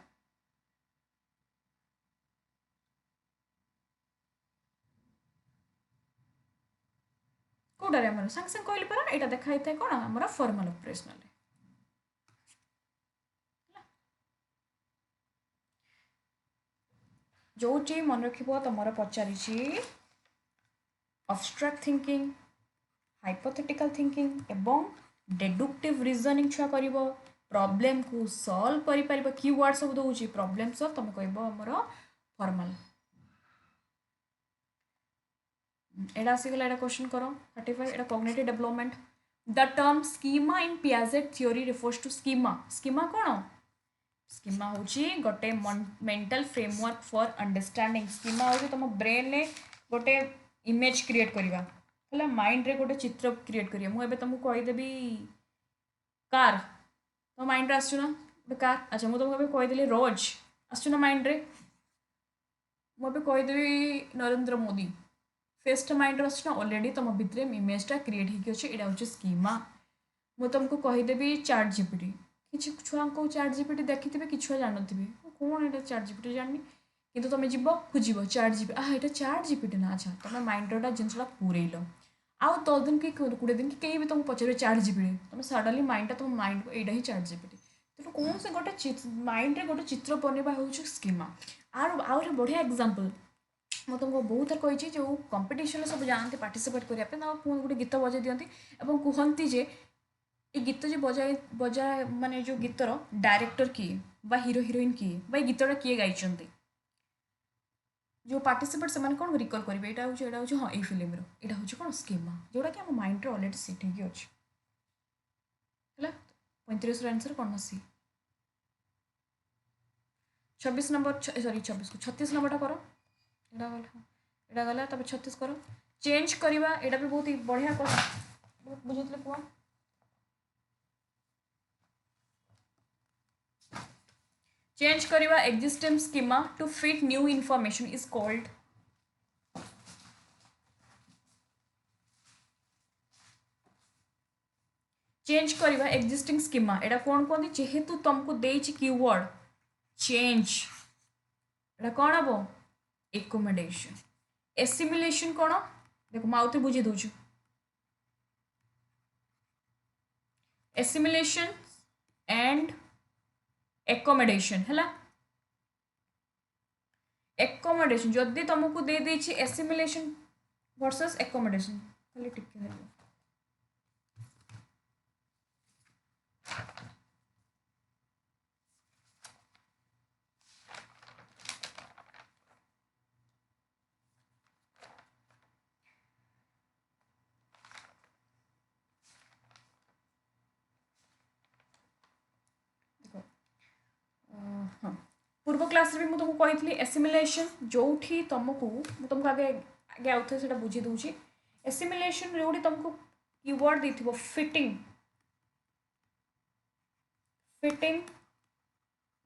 कोडारे हमर संग संग कहली पर एटा देखाई थाए कोन हमर फॉर्मल ऑपरेशनल जो ची मन रखिबो तमरो पचारिछि अब्स्ट्रैक्ट थिंकिंग हाइपोथेटिकल थिंकिंग एवं डेडुक्टिव रीजनिंग छुआ करिवो प्रॉब्लम को सॉल्व करि परिबो कीवर्ड सब दोउछि प्रॉब्लम सॉल्व तुम कहबो हमरो फॉर्मल एडा आसीगला एडा क्वेश्चन करो 35 एडा cognitive development the term schema in Piaget theory refers to schema schema कोन स्कीमा होची गोटे mental framework for understanding schema होची तुम ब्रेन ने गोटे इमेज क्रिएट करवा है माइंड रे गोटे चित्र क्रिएट करिया मु एबे तुमको कहीदेवी कार तो माइंड रे आसुना गोटे कार अच्छा मुझे तुमको कहीदेली रोज आसुना माइंड रे मुझे कहीदेवी नरेंद्र मोदी फेस्ट माइंड आसुना ऑलरेडी तुम भितर इमेजटा क्रिएट होगी अच्छे यहाँ हूँ स्कीमा मुझे तुमको कहीदेवी चैट जीपीटी किसी छुआ को चैट जीपीटी देखी थे कि छुआ जानते कौन यहाँ चैट जीपीटी जानी किंतु तुम जीव खोज चैट जीपी यहाँ चैट जीपीटी ना अच्छा तुम माइंड जिनसा पूरेल आउ 10 दिन कि 20 दिन कि कहीं भी तुमको पचारे चैट जीपीटी तुम सडनली माइंडटा तुम माइंड को यहाँ ही चैट जीपीटी तेणु कौन से गोटे माइंड रे गोटे चित्र बनवा हूँ स्कीमा आर बढ़िया एग्जांपल मैं तुमको बहुत थर कही जो कंपिटिशन सब जाती पार्टिसिपेट करने पुणी गोटे गीत बजाई दिखती और कहती जे ये गीत जो बजा माने जो गीतर डायरेक्टर किए बा हीरो हीरोइन किए बा गीतटा किए गाई जो पार्टिसिपेट से कौन रिकल करेंगे यहाँ हूँ हाँ ये फिल्म यहाँ हूँ कौन स्कीमा जोटा कि माइंड रे ऑलरेडी सेट होगी अच्छे है 35 आंसर कौन सी 26 नंबर सॉरी 26 को 36 नंबरटा करो यहाँ गला 36 करो चेंज करवा यहाँ भी बहुत ही बढ़िया बहुत बुझे कह चेंज करवा existing schema to fit new information is called change करवा एक्जिस्टिंग स्कीमा एटा कौन कहते जेहेतु तुमको देछि कीवर्ड चेंज एटा कौन हम एकोमोडेशन एसिमिलेशन कौन देखो मैं आउथे बुझे दूँ एसिमिलेशन एंड एकोमोडेशन है एकोमोडेशन जदि तुमको दे देछि एसिमिलेशन वर्सेस एकोमोडेशन खाली टिके है हाँ पूर्व क्लास भी मुझे तुमको कही एसिमिलेशन जो तुमको आगे आगे आउे से बुझी दूसरी एसिमिलेशन जो तुमको कीवर्ड देथिबो फिटिंग फिटिंग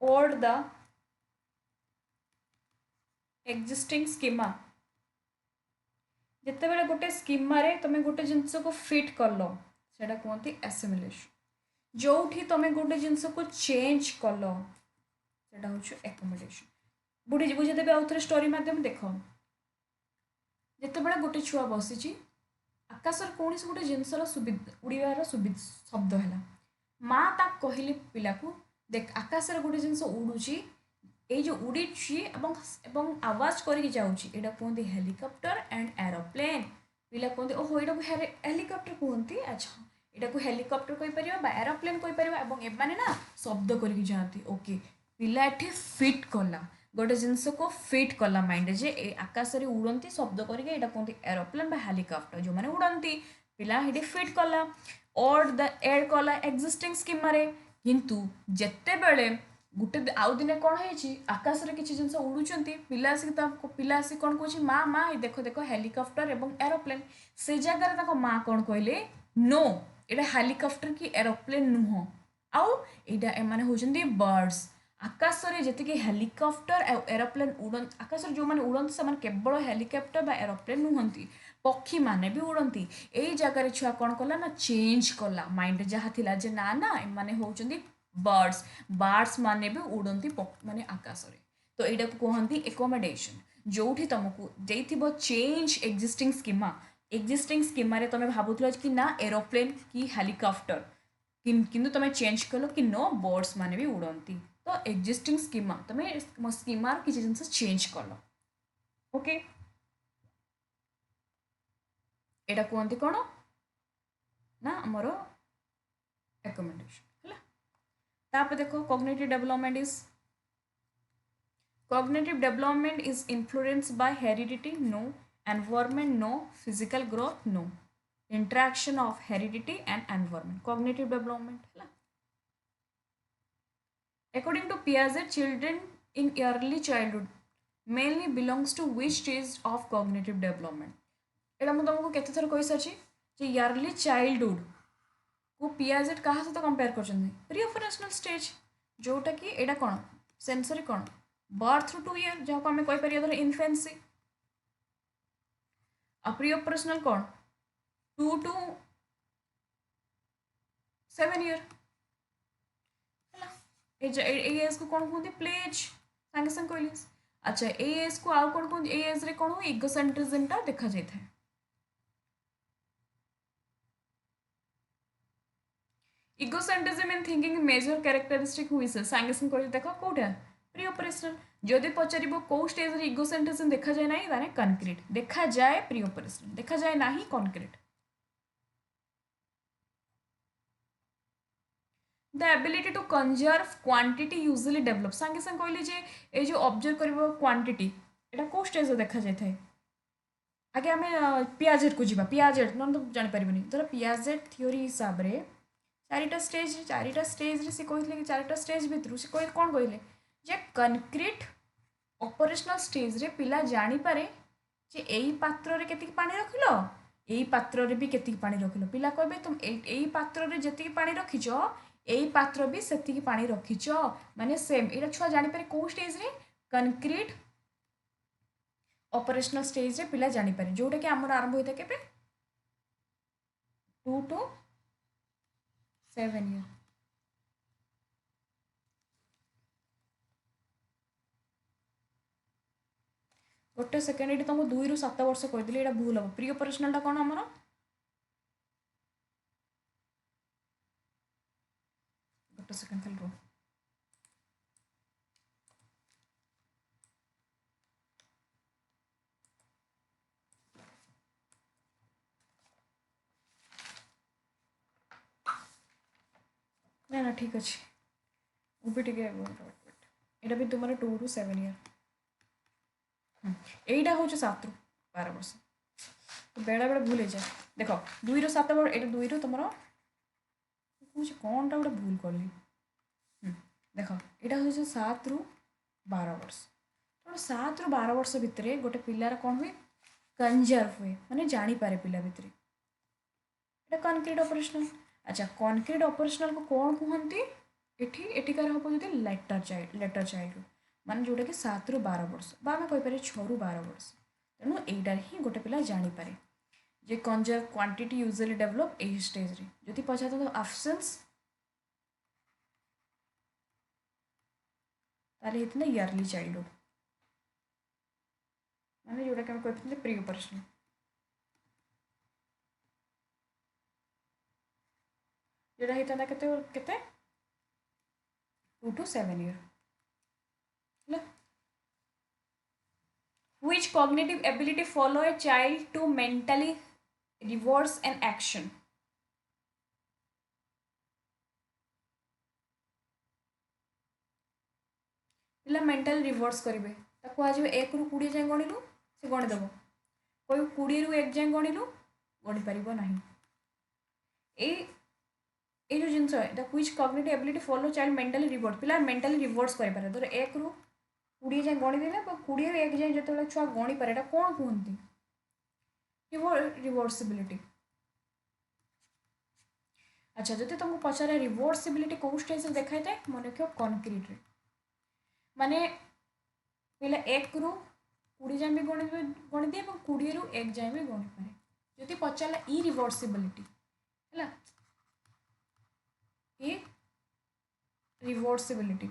और द एक्जिस्टिंग स्कीमा जिते बेले गोटे स्कीमा रे तुम गोटे जिनस को फिट कल से कहते एसिमिलेशन जो तुम गोटे जिनस को चेंज कल से हूँ एकोमोडेशन बुढ़ी बुझेदेवी आउ थे स्टोरी मध्यम देख जिते बड़े गोटे छुआ बसी आकाश कौन से गोटे जिनसर उड़ार शब्द है माँ ता कहली पिला को देख आकाश गोटे जिनस उड़ूची ये जो उड़ी आवाज करके जाऊँगी यहाँ कहते हेलिकॉप्टर एंड एरोप्लेन पिला कहते ओहो यहाँ को हेलिकॉप्टर कहते अच्छा यहाँ को हेलिकॉप्टर कहीपर एरोप्लेन कहीपर एमाने ना शब्द करके जाती ओके पिला एठे फिट कला गोटे जिनस को फिट कला माइंड जे आकाश में उड़ती शब्द करके यहाँ कहते एरोप्लेन बा हेलिकॉप्टर जो मैंने उड़ती पिला ये फिट कला और द एड कला एक्जिस्टिंग स्कीमारे किंतु जेते बेले गोटे आउ दिने कौन है आकाश में किसी जिन उड़ुंट पिला आसिक पिला आसिक कौन कौन माँ माँ ये देख देख हेलिकॉप्टर एवं एरोप्लेन से जगह माँ कौन कहले नो ये हेलिकॉप्टर कि एरोप्लेन नुह आउ यहाँ एम होती बर्ड्स आकाश में जी हेलिकॉप्टर एरोप्लेन उड़ आकाश जो मैंने उड़ती से केवल हेलिकॉप्टर बा एरोप्लेन नुहति पक्षी माने भी उड़ती यही जगार छुआ कौन कला ना चेंज कला माइंड जहाँ थिला जे ना ना एमाने होचंदी बर्ड्स बर्ड्स माने भी उड़ती माने आकाश में तो यहाँ कहती एकोमोडेशन जो तुमको देथिबो चेंज एक्जिस्टिंग स्कीमा तुम भावुल कि ना एरोप्लेन कि हेलिकॉप्टर किंतु तुम चेंज कल कि नो बर्ड्स माने भी उड़ती तो एक्जिस्टिंग स्कीमा तुम स्कीमार किसी जिन चेंज कल ओके एटा कहते कौन ना आमर एकोमोडेशन है तापर देखो cognitive development is influenced by heredity no environment no physical growth no interaction of heredity and environment cognitive development है according to Piaget children in early childhood mainly belongs to which stage of cognitive development एटा मुझे तुमको केते थर कहि साची जे yearly childhood को Piaget कहा सहित कंपेयर कर प्रीऑपरेशनल स्टेज जोटा कि एटा कौन सेंसरी कौन बर्थ टू ईयर जहाँ को आम कहीपर धर इनफेन्सी आ प्रीऑपरेशनल कौन 2 to 7 ईयर एज को कौन कहते प्ले एज सांगे सांगे कहली अच्छा एज को आउ कौन कहते एज रे कौन हो इगोसेंट्रिज्म देखा जाए इगोसेंट्रिज्म इन थिंकिंग मेजर कैरेक्टरिस्टिक हुई सांगे सांगे कहली देख कौटा प्री ऑपरेशनल जदि पचार कौ स्टेज रे इगोसेंट्रिज्म देखा जाए ना ताने कनक्रीट देखा जाए प्री ऑपरेशनल देखा जाए ना ही concrete the ability to conserve quantity usually develop सांगे सांगे कहली जे ए जो ऑब्जर्व करबो क्वांटिटी एटा को स्टेज रे देखा जाय थाए आगे आम पियाजेट को जीवा पियाजेट न तो जान पारिबनी धर पियाजेट थ्योरी हिसाब रे चारिटा स्टेज रे से कहले कि चारिटा स्टेज भितर से कह कौन कहले जे कनक्रीट ऑपरेशनल स्टेज रे पिला जानी पारे जे एई पात्र रे केतिक पानी रखिलो एई पात्र रे भी केतिक पानी रखिलो पिला कहबे तुम एई पात्र रे जेतिक पानी रखिचो एई पात्र भी सेतिक पानी रखिचो माने सेम एटा छुआ जानी पारे को स्टेज रे कनक्रीट ऑपरेशनल स्टेज रे पिला जानी पारे जोटा कि हमर आरंभ होता केबे 2 to 7 ईयर गोटे सेकेंड ये तुमको 2 ରୁ 7 वर्ष कहदेली यहाँ भूल हम प्री ऑपरेशनल कौन आमर गोटे सेकेंड खाली रो ना ना ठीक अच्छे भी टे यहाँ भी तुम 2 ରୁ 7 ईयर এইটা হচ্ছে 7 ରୁ 12 वर्ष तो बेला बेला भूल जाए देख 2 ରୁ 7 वर्ष ये 2 ରୁ तुम मुझे कौन टा गोटे भूल कली देख यहाँ हूँ 7 ରୁ 12 वर्ष तो 7 ରୁ 12 वर्ष भितर गोटे पिलार कौन हुए कंजर्व हुए माने जानीपे पिला भितर ये कनक्रीट ऑपरेशनल अच्छा कनक्रीट ऑपरेशनल को कौन कहती एटिकार हम जो लेटर चाइल्ड माने जोटा कि 7 ରୁ 12 वर्ष आम कहीपर 6 ରୁ 12 वर्ष तेणु यहीटा ही गोटे पिला जानीपे जे कंजर्व क्वांटिटी यूजुअली डेवलप यही स्टेज रे जदि पचार तो आब्सेंस तारे होता इयरली चाइल्डहुड माने जोटा कि कहते प्री ऑपरेशनल जोटा होता केते 2 to 7 year Which cognitive ability follow a child to mentally reverse an action? पिला मेंटल रिवर्स करेंगे ताको आज 1 ରୁ 20 जाए गणिलु से गणिदेव कोई 20 ରୁ 1 जाए गणिलु गणि पार ना ये जो जिनस है quiz cognitive ability follow child mentally reverse पिला मेंटली रिवर्स कर पारे धर 1 ରୁ 20 जाए गणिदेले 20 ରୁ 1 जाए जो छुआ गणि पारे कौन कहते रिवर्सिबिलिटी। अच्छा जब तुमको पचारे रिवर्सिबिलिटी कौ स्टेज देखा था मन रख कनक्रीट रे माने पिला 1 ରୁ 20 जाए भी गणि दिए 20 ରୁ 1 जाए भी गणि पारे जदि पचारा इरिवर्सिबिलिटी है रिवर्सिबिलिटी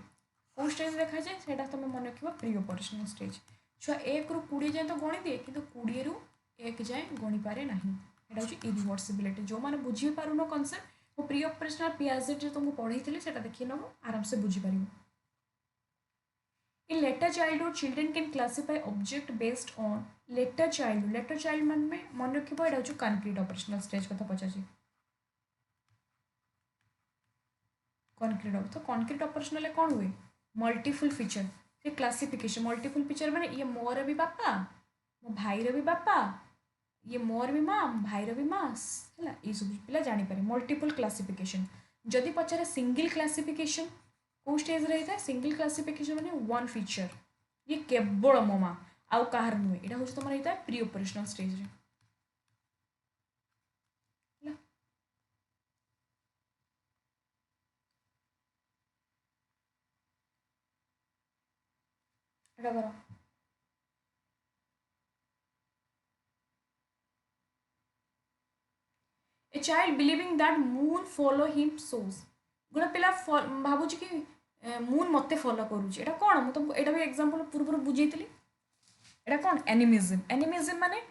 कौ स्टेज देखा जाए से तुम मन रख प्री ऑपरेशनल स्टेज छुआ 1 ରୁ 20 जाए तो गणि दिए कि 20 ରୁ 1 जाए गणि पारे ना यहाँ हूँ इरिवर्सिबिलिटी जो मैंने बुझी पारुन कनसेप्ट वो प्री ऑपरेशनल पियाजेट जो तुमको पढ़ी से देखिए नब आराम से बुझीपार। In later childhood children can classify object based on later child मान मन रखा यहाँ हूँ कनक्रीट ऑपरेशनल स्टेज कथा पचार कनक्रीट तो कनक्रीट ऑपरेशनल कौन हुए मल्टीपल फीचर से क्लासिफिकेशन मल्टीपल फीचर माने ये मोर भी बापा मो भाईर भी बापा ये मोर भी माँ भाईर भी माँ है ये सब पिला जानीपर मल्टीपल क्लासिफिकेशन जदि पचारे सिंगल क्लासिफिकेशन कौ स्टेज रही था सिंगल क्लासिफिकेशन माने वन फीचर ये केवल मो माँ आउ कहार नुहे यहाँ हूँ तुम रही था प्री ऑपरेशनल स्टेज रे कर a child believing that moon follow him सोज गोटे पिला भावुँ कि मून मत फॉलो करुच्ची एटा कौन मुझे तुमको एटा भी एग्जांपल पूर्व बुझे एटा कौन एनिमिज्म माने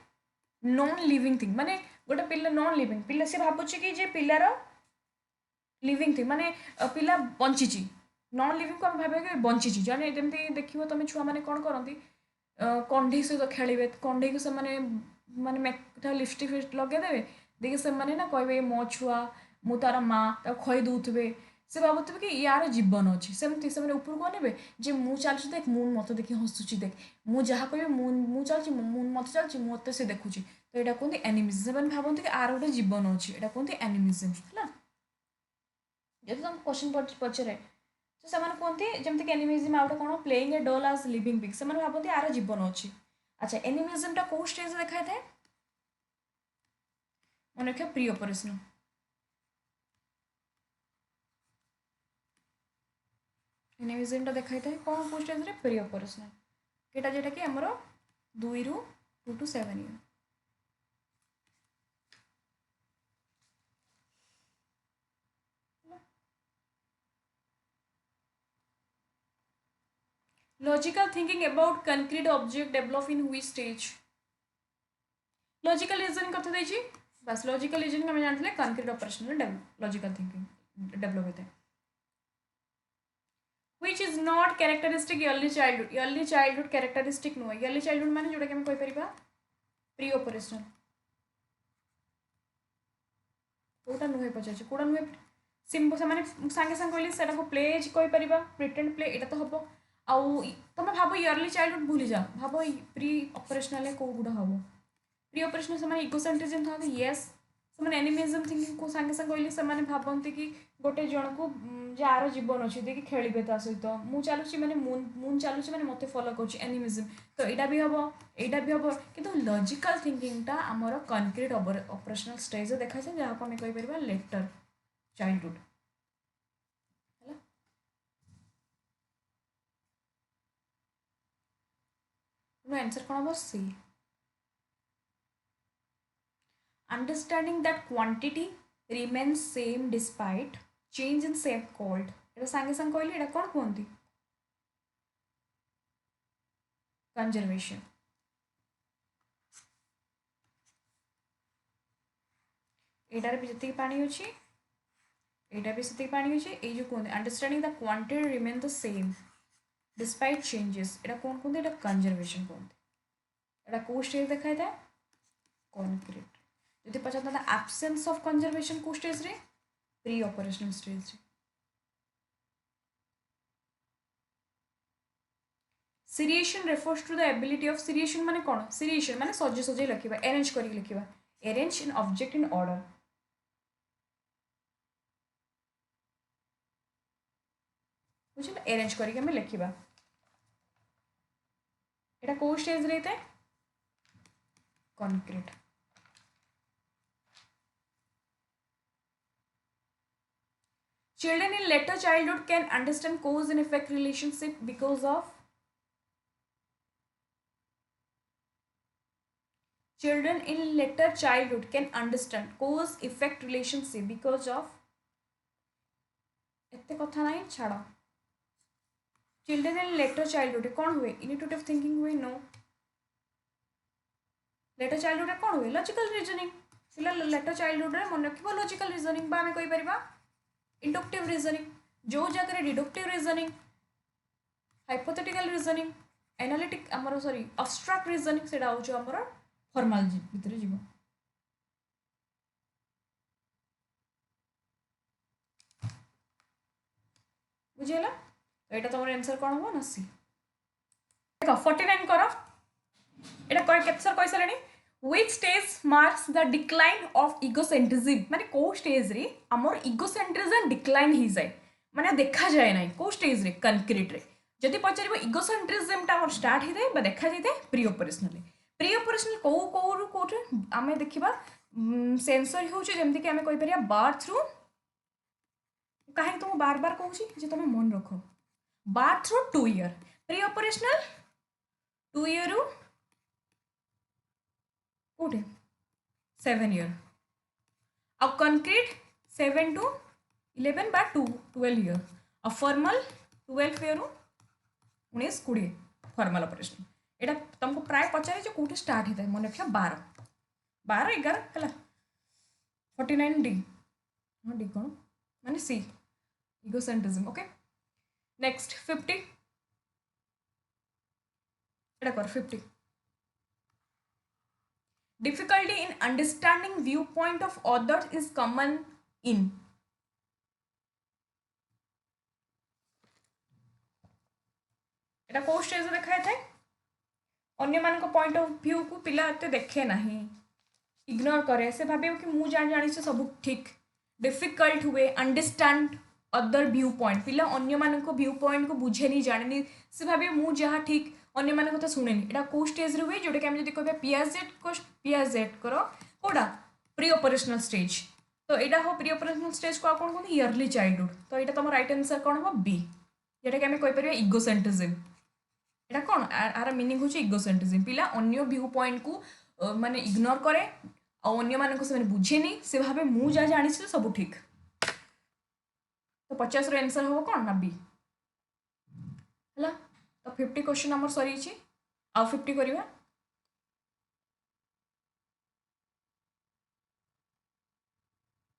नॉन लिविंग थिंग माने गोटे पिला नॉन लिविंग पिला से भावुँ कि जे पिलार लिविंग थिंग माने पिला बंची नॉन लिविंग को भाव कि बंची जने जमी देखो तुम छुआ मैंने कौन करती कंढे सहित खेलें कंढे को से माने लिपस्टिक फिस्ट लगेदेवे देखिए से ना कहे मो छुआ मु तार माँ खई दौथे से भावुवे कि यार जीवन अच्छी सेमती से उपरको अनबे जे मु चलुची देख मून मत देखी हसुची देख मु जहाँ कह मून चलती मून मत चलती मत से देखुची तो यहाँ कहते एनिमिज्म से भावती कि आर गोटे जीवन अच्छी यहाँ कहते एनिमिज्म है जब तुम क्वेश्चन पचारे तो से कहते जमीक एनिमिज्म आउट कौन प्लेइंग ए डल आज लिविंग बिग से भावती आर जीवन अच्छी। अच्छा एनिमिज्मटा कौ स्टेज देखा था मन रखा प्री ऑपरेशनल एनिमिज्मटा देखा था कौन कौ स्टेज रे प्री ऑपरेशनल एटा जेटा कि हमर 2 ରୁ 2 to 7 year logical thinking about concrete object develop in which stage logical reasoning कथा देछि बस लॉजिकल रीजनिंग हम जानते concrete operational logical thinking develop होता है which is not characteristic early childhood characteristic नुह early childhood माने जोटा कि हम कहि परिबा प्री ऑपरेशनल कोटा नुहे पचाचे कोटा नुहे सिंपल से माने सांगे सांग कहली सेटा को प्ले कहि परिबा प्रिटेंड प्ले एटा तो हबो आउ तुम भाव इयरली चाइल्डहुड भूली जा भाव प्री ऑपरेशनल कौ गुड़ा हम प्री ऑपरेशनल से इगोसेंट्रिज्म था येस से एनिमिज्म थिंकिंग को सांगे सांग कहली से भावती कि गोटे जन को जे आर जीवन अच्छी देखिए खेलिए ता सहित मु चलुची मैंने मून चलुची मैंने मत फॉलो करुच्ची एनिमिज्म तो यहाँ भी हम यहाँ भी हम किंतु लॉजिकल थिंकिंगटा आमर कंक्रीट ऑपरेशनल स्टेज देखा जाए जहाँ को आम कहीपर लेटर चाइल्डहुड आंसर कौन हम C understanding that quantity remains same despite change in same called ये सांगे सांग कहली ये कौन कहती कंजर्वेशन एटार भी जी पानी अच्छी यहाँ भी से पानी अच्छे ये जो कहते understanding the quantity remain the same despite changes यहाँ कौन कहते हैं कंजर्वेशन कहते यहाँ कौ स्टेज देखा था कंक्रीट जदि पचार एब्सेंस ऑफ कंजर्वेशन कौ स्टेज रे pre operational stage seriation refers to the ability of seriation माने कौन seriation माने सजे सजे लिखिबा arrange करी लिखिबा arrange in object in order बुझिल arrange करी के हमें लिखिबा एटा को स्टेज रे ते concrete children in later childhood can understand cause and effect relationship because of children in later childhood can understand cause effect relationship because of एते कथा नहीं छाड़ चिल्ड्रेन इन लेटर चाइल्डहुड कौन हुए इनिट्यूटिव थिंकिंग हुए नो लेटर चाइल्डहुड कौन हुए logical reasoning पिला लेटर चाइल्डहुड रे मन रखिबो लॉजिकल रीजनिंग बा हमें कहि परिबा इंडक्टिव रीजनिंग जो जगह deductive reasoning hypothetical reasoning analytic हमर सॉरी अब्स्ट्रैक्ट रीजनिंग सेडा हो जो हमर फॉर्मल भीतर जीव बुझेला तो एटा तमर आंसर कोन हो ना सी देखो 49 करो एटा कोइ कैप्चर कोइ सलेनी which stage marks the decline of egocentrism माने को स्टेज रे हमर इगोसेंट्रिज्म डिक्लाइन ही जाय माने देखा जाय नै को स्टेज रे कंक्रीट रे जदि पचारिबो इगोसेंट्रिज्म टा हमर स्टार्ट ही दे बा देखा जाय प्री ऑपरेशनल को रू कोटे आमे देखिबा सेंसर हो जेमति कि आमे कहि परिया बार थ्रू कहीं तुम बार बार कहूँ जे तुम मन रख बार through 2 year pre operational 2 year कोटे 7 ईयर अब कंक्रीट 7 to 11 बा 12 ईयर अब फॉर्मल 12 ईयर 19-20 फॉर्मल ऑपरेशन एटा तुमको प्राय पचारे जो कोटे स्टार्ट होता है मन रखा 12 11 है 49 डी हाँ डी कौन माने सी इगोसेंट्रिज्म ओके नेक्स्ट 50 एटा कर 50 difficulty in understanding viewpoint of others is common in एटा को स्टेज रे देखा था अन्य मान को पॉइंट ऑफ व्यू को पिला एते देखे नहीं इग्नोर करे से भाबे कि मु जानी से सब ठीक डिफिकल्ट हुए अंडरस्टैंड अदर व्यू पॉइंट पिला अन्य मान को व्यू पॉइंट को बुझे नहीं जाने से भाबे मु जहाँ ठीक अन्य मान को शुणेनि एटा को स्टेज रे हुए जोटा कि हम जदि कहबे पियाजेट करो कोडा प्री ऑपरेशनल स्टेज तो एटा हो प्री ऑपरेशनल स्टेज को कोन कोन इयरली चाइल्डहुड तो एटा तम राइट आंसर कोन हो बी जेटा कि हम कहि परिबे इगोसेंट्रिज्म एटा कोन आर मीनिंग होची इगोसेंट्रिज्म पिला अन्य व्यू पॉइंट को माने इग्नोर करे आ अन्य मान को से बुझेनी से भाबे मु जा जानी से सब ठीक तो 50 रो आंसर हो कोन ना बी हला तो 50 क्वेश्चन हमर सरी छी आ 50 करिवा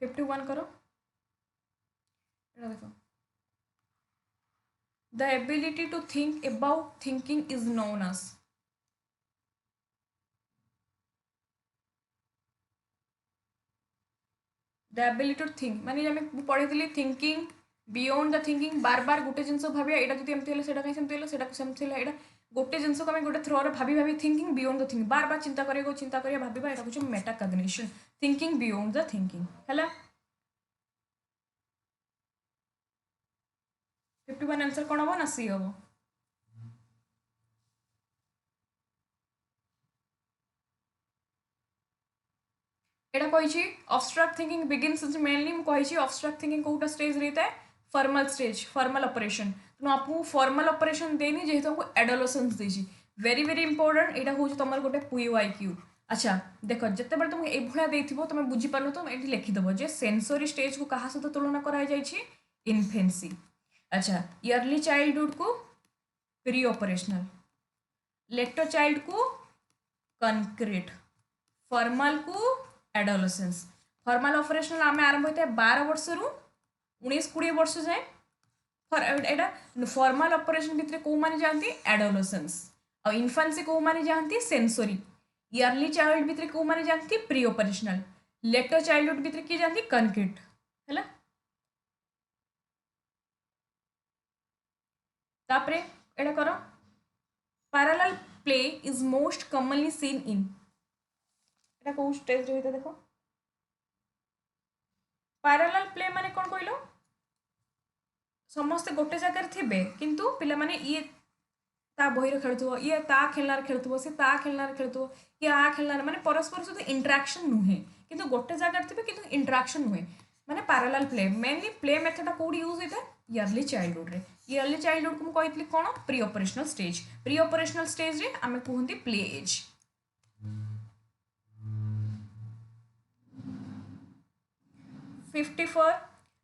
51 करो एटा देखो the ability to think about thinking is known as the ability to think माने जमे पढ़ी थिंकिंग बियॉन्ड द थिंकिंग बार बार गोटे जिनस भाबिया एटा जति एमति हले सेटा कहीं सेमति हले सेटा सेमति हले एटा गोटे जिनस को हम गोटे थ्रो रे भाबी थिंकिंग बियॉन्ड द थिंकिंग बार बार चिंता करिया भाबिबा एटा कुछ Meta cognition thinking beyond the thinking हला 51 आंसर कोन हो ना सी हो एटा कहिछि अब्स्ट्रैक्ट थिंकिंग बिगिन्स मेनली मु कहिछि अब्स्ट्रैक्ट थिंकिंग कोटा स्टेज रहता है फॉर्मल स्टेज फॉर्मल ऑपरेशन तो आपको फॉर्मल ऑपरेशन देनी जेहेतु हमको एडोलेसेंस देछि वेरी वेरी इंपोर्टेंट एटा हो तमर गोटे पीवाईक्यू अच्छा देख जिते बड़े तुमको एभलिया देथिबो तुम बुझी पारनो तो एठी लिखि दबो जे सेंसरी स्टेज को कहा सहित तुलना कराई जाइछि इन्फेंसी अच्छा इयरली चाइल्डहुड को प्री ऑपरेशनल लेटर चाइल्ड को कंक्रीट फॉर्मल को एडोलेसेंस फॉर्मल ऑपरेशनल आम आरंभ होता है 12 वर्ष रु 19-20 वर्ष जाए एटा फॉर्मल ऑपरेशन भितर कौ माने जाती एडोलेसेंस और इन्फेंसी कौ माने जाती सेंसरी इयरली चाइल्ड भितर कौ माने जाती प्री ऑपरेशनल लेटर चाइल्डहुड भितर किए जाती कंक्रीट है तापरे एटा करो parallel play is most commonly seen in এটা কোন স্টেজ রে হইতা দেখো parallel play মানে কোন কইলো ସମସ୍ତେ ଗୋଟେ ଜାଗାରେ ଥିବେ କିନ୍ତୁ ପିଲାମାନେ ଇଏ ତା ବହିରେ ଖେଳୁଥିବ ଇଏ ତା ଖେଳନାରେ ଖେଳୁଥିବ ସେ ତା ଖେଳନାରେ ଖେଳୁଥିବ ଇଏ ଆ ଖେଳନାରେ ମାନେ ପରସ୍ପର ସହିତ ଇଣ୍ଟରାକ୍ସନ୍ ନୁହେଁ କିନ୍ତୁ ଗୋଟେ ଜାଗାରେ ଥିବେ କିନ୍ତୁ ଇଣ୍ଟରାକ୍ସନ୍ ନୁହେଁ ମାନେ ପାରାଲାଲ ପ୍ଲେ ମେନଲି ପ୍ଲେ ମେଥଡଟା କୋଉଠି ୟୁଜ୍ ହେଇଥାଏ ଇୟର୍ଲି ଚାଇଲ୍ଡହୁଡ୍ରେ ଇୟର୍ଲି ଚାଇଲ୍ଡହୁଡକୁ ମୁଁ କହିଥିଲି କ'ଣ pre operational stage pre operational ଷ୍ଟେଜ୍ରେ ଆମେ କୁହନ୍ତି play age 54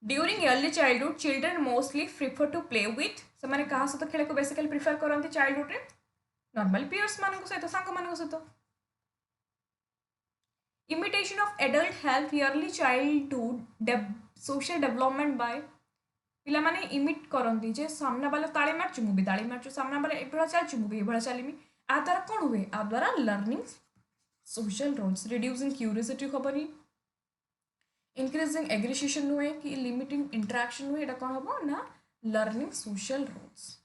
during early childhood children mostly prefer to play with से क्या सहित खेल को बेसिकली प्रिफर करती चाइल्डहुड रे नॉर्मल पीयर्स मान सहित सांग मान सहित imitation of adult health early childhood social development by पिला माने इमिट करती जे सामना वाला ताली मारचु मुझे ताली मारचु सामना वाला एभा चलचु मुझे एभा चलमी आ द्वारा कौन हुए आ द्वारा learning social roles reducing curiosity खबरनी इंक्रीजिंग एग्रीसिएशन हुए कि लिमिटिंग इंटरेक्शन हुए कौन हम ना learning social roles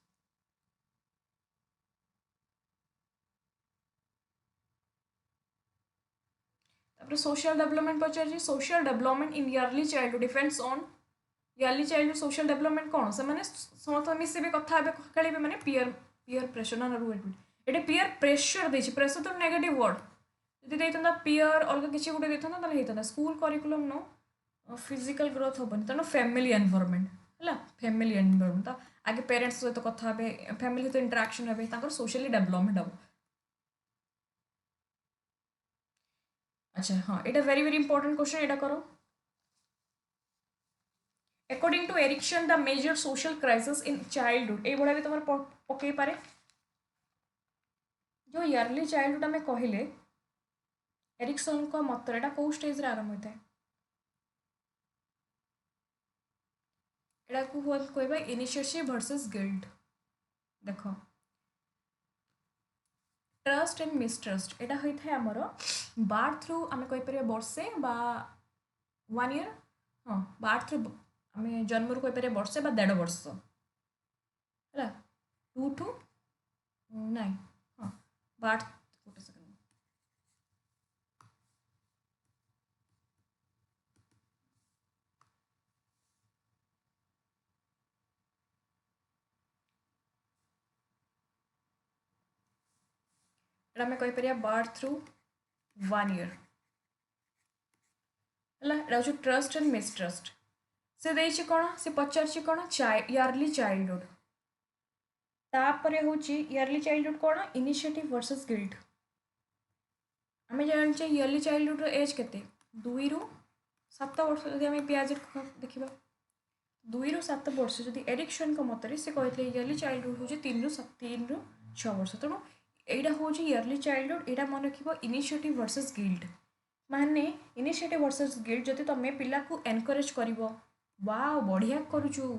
social development पचार social development in early childhood depends on early childhood social development कौन से मैंने समस्त मिसे कथा खेल मैंने पीयर पीयर प्रेशर ना ये पीयर प्रेशर दे प्रेशर तो नेगेटिव वर्ड जब पीयर अलग किसी गोटे देता स्कूल करिकुलम नो फिजिकल ग्रोथ हेनी तेणु फैमिली एनवायरनमेंट है फैमिली एनवायरनमेंट तो आगे पेरेंट्स सहित कथा फैमिली सहित इंटरेक्शन हे सोशली डेवलपमेंट हम अच्छा हाँ ये वेरी वेरी इंपोर्टेंट क्वेश्चन यहाँ करो according to Erikson the major social crisis in childhood ये भी तुम पकई पारे जो इयरली चाइल्डहुड आम कहले एरिक्सन को मत यहाँ कौ स्टेज आरंभ होता है यहाँ कहवा इनिशिएटिव वर्सेस गिल्ट देख ट्रस्ट एंड मिसट्रस्ट यहाँ होता है आमर बार्थ थ्रू आम कहीपर वर्षे बा 1 ईयर हाँ बार्थ थ्रू आम जन्म कहीपर वर्षे बा 1.5 वर्ष है 2 to 9 हाँ बार्थ गोटे सेकेंड आम कहीपर बार्थ थ्रू 1 ईयर है ट्रस्ट एंड मिसट्रस्ट से देछि कौन से पचार कौन इयरली चाइल्डहुड तापर हूँ इयरली चाइल्डहुड कौन इनिशिएटिव वर्सेस गिल्ट आम जाने इयरली चाइल्डहुड एज के 2 ରୁ 7 वर्ष जब आम पियाज देखा 2 ରୁ 7 वर्ष जदि एरिक्सन मतरे से कहते इयरली चाइल्डहुड हूँ 3 ରୁ 6 वर्ष तेणु यहाँ हूँ इयरली चाइल्डहुड यहाँ मन रख इनिशिएटिव वर्सेस गिल्ट माने इनिशिएटिव वर्सेस गिल्ट जदि तुम पिला को एनकरेज कर वाओ बढ़िया करुचु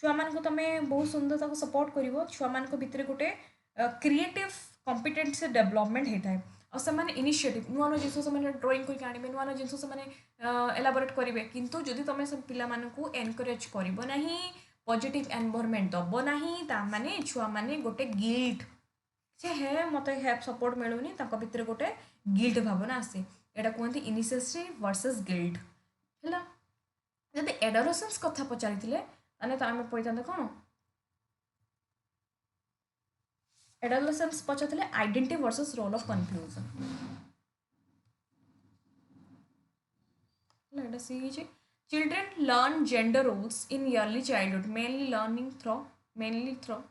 छुआ मान तुम बहुत सुंदर सपोर्ट कर छुआ मान भितर गोटे क्रिएटिव कॉम्पिटेंस डेवलपमेंट होता है और से इनिशिएटिव नुआ नुआ जिन से ड्राइंग करके आने नुआ नुआ जिन से एलाबोरेट करेंगे किंतु जदि तुम पिला एनकरेज करना पॉजिटिव एनवायरनमेंट दब ना माने छुआ माने गोटे गिल्ट से है मत सपोर्ट मिलूनी भितर गोटे गिल्ट भावना आसे यहाँ कहते इनिशिएटिव वर्सेस गिल्ट है जब एडोलेसेंस कथा पचारि आम पढ़ता कौन एडोलेसेंस पचार identity versus role of confusion children learn gender roles in early childhood mainly through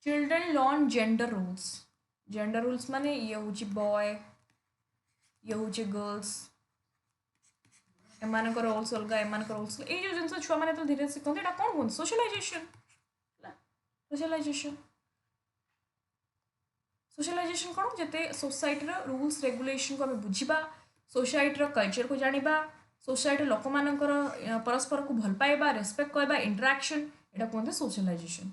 children learn gender roles माने ये हूँ बॉय ये हूँ गर्ल्स एमान रोल्स अलग एमान रोल्स ये जो जिन छुआ मैंने तो धीरे शिखते यहाँ कौन कहते सोशलाइजेशन सोशलाइजेशन कौन जिते सोसाइटी रूल्स रेगुलेशन को आम बुझा सोसाइटी कल्चर को जाना सोसाइटी लोक मान परस्पर को भल पाइबा रेस्पेक्ट करवा इंटरेक्शन यहाँ कहते socialization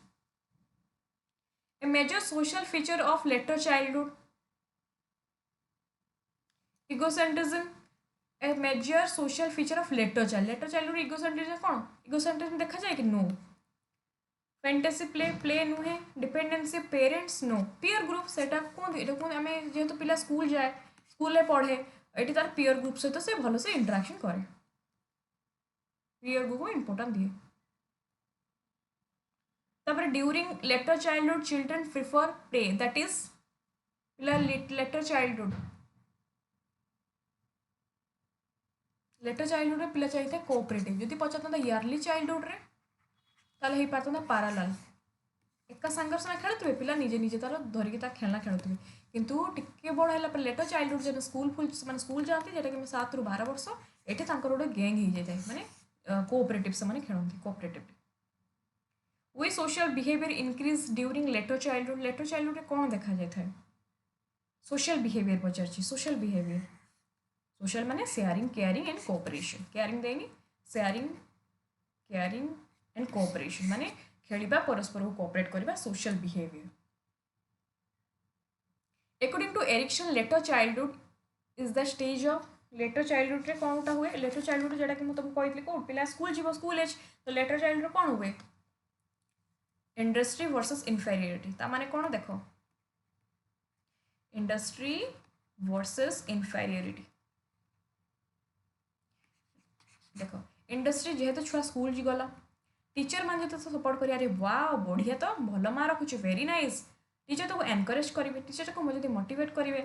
a major social feature of later childhood egocentrism a major social feature of later childhood egocentrism कौन इगोसेंट्रिज्म देखा जाए कि नो फैंटेसी प्ले प्ले नुहे dependency parents no peer group सेटा कौन आम जेहेतु पिला स्कूल जाए स्कूल पढ़े ये तार पीयर ग्रुप सहित से भल से इंटराक्शन करे पीयर ग्रुप को इम्पोर्टाट दिए तापर during later childhood children prefer play that is पिला लेटर चाइल्डहुड पिला चाहिए कोऑपरेटिव जदि पचार इयरली चाइल्डहुड रे ताले हो पारता पारालाल एका सांगर साथ खेलुवे पिला निजे निजे तार धरिकी खेलना खेलुवे किंतु टिके बड़ है लेटर चाइल्डहुड जब स्कूल फुल मैंने स्कूल जाती जोटा कि 7 ରୁ 12 वर्ष ये गोटे गैंग हो जाए माने कोऑपरेटिव से खेलती cooperative way social behaviour increase during later childhood कौन देखा जाए था सोशल बिहेवियर पचार सोशल बिहेवियर सोशल माने sharing caring and cooperation caring देनी शेयरिंग केयरिंग एंड कोऑपरेशन माने खेलिबा परस्पर को कोऑपरेट करबा social behaviour according to Erikson later childhood is the stage of later childhood रे कौनटा हुए लेटर चाइल्डहुड जेटा कि तुमको कहली को पिला स्कूल जीव स्कूल एज तो लेटर चाइल्डहुड कौन हुए इंडस्ट्री वर्सेस इनफेरियरिटी ता माने कौन देख इंडस्ट्री वर्सेस इनफेरियरिटी देख इंडस्ट्री जेहेतु छुआ स्कूल जी गला टीचर मान जो सपोर्ट करें अरे वाओ बढ़िया तो भल मार्क रखुच वेरी नाइस टीचर तो एनकरेज करेंगे टीचर को मुझे मोटिवेट करेंगे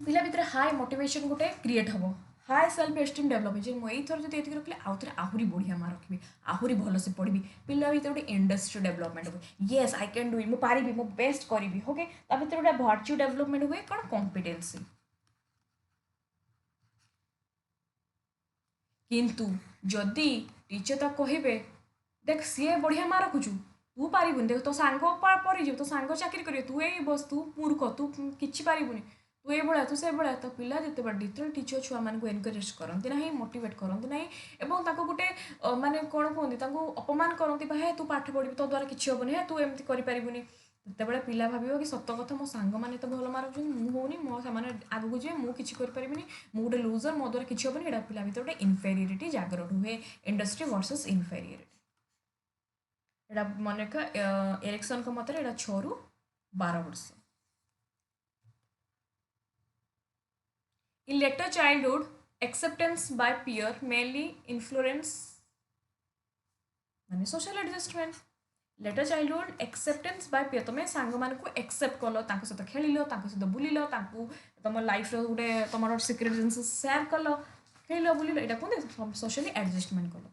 पिला भितर हाई मोटिवेशन गोटे क्रिएट हम हाई सेल्फ एस्टीम डेभलप हो मुझे थर जो ये रखिए आउ थे आहरी बढ़िया मार्क रखी आहरी भलसे पढ़ी पिला भितर गोटे इंडस्ट्री डेभलपमेंट हुए yes I can do it मुझे पारि मो बेस्ट करी ओके ता भितर गोटे वर्च्यू डेभलपमेंट हुए कौन कॉम्पिटेंसी किंतु जदि टीचर तो कहे देख सी बढ़िया मार्क रखुचु तू पारिबुनि देख तो सांग पड़ीज तो सांग चाकरी कर तू ये बस तू मूर्ख तू कि पारिबुनि तू ये भाया तू से भाया तो पिला जिते जिते टीचर छुआ मान एनकरेज करती ना मोटिवेट करती ना गोटे माने कौन कहते अपमान करती हे तू पाठ पढ़ी तो द्वारा किसी हेनी है तू एमती करें जितेबाला पिला भाव कि सत कथा मो सांग मैंने तो भल मार्क मुझे होनी मो से आगू जाए मुझे किसी करें मु गोटे लूजर मो द्वारा किसी हेनी पिला भर गोटे इनफेरियरिटी जागृत हुए इंडस्ट्री वर्सेस इनफेरियरिटी एटा मन रख एरिक्सन मत 6 ରୁ 12 वर्ष in later childhood acceptance by peer mainly influence माने social adjustment later childhood acceptance by peer तुम सांग मान को एक्सेप्ट कल सहित खेल सहित बुल तुम लाइफ गोटे तुम सिक्रेट जिन सेयार कल खेल बुल यहाँ कहते सोशली एडजस्टमेंट कल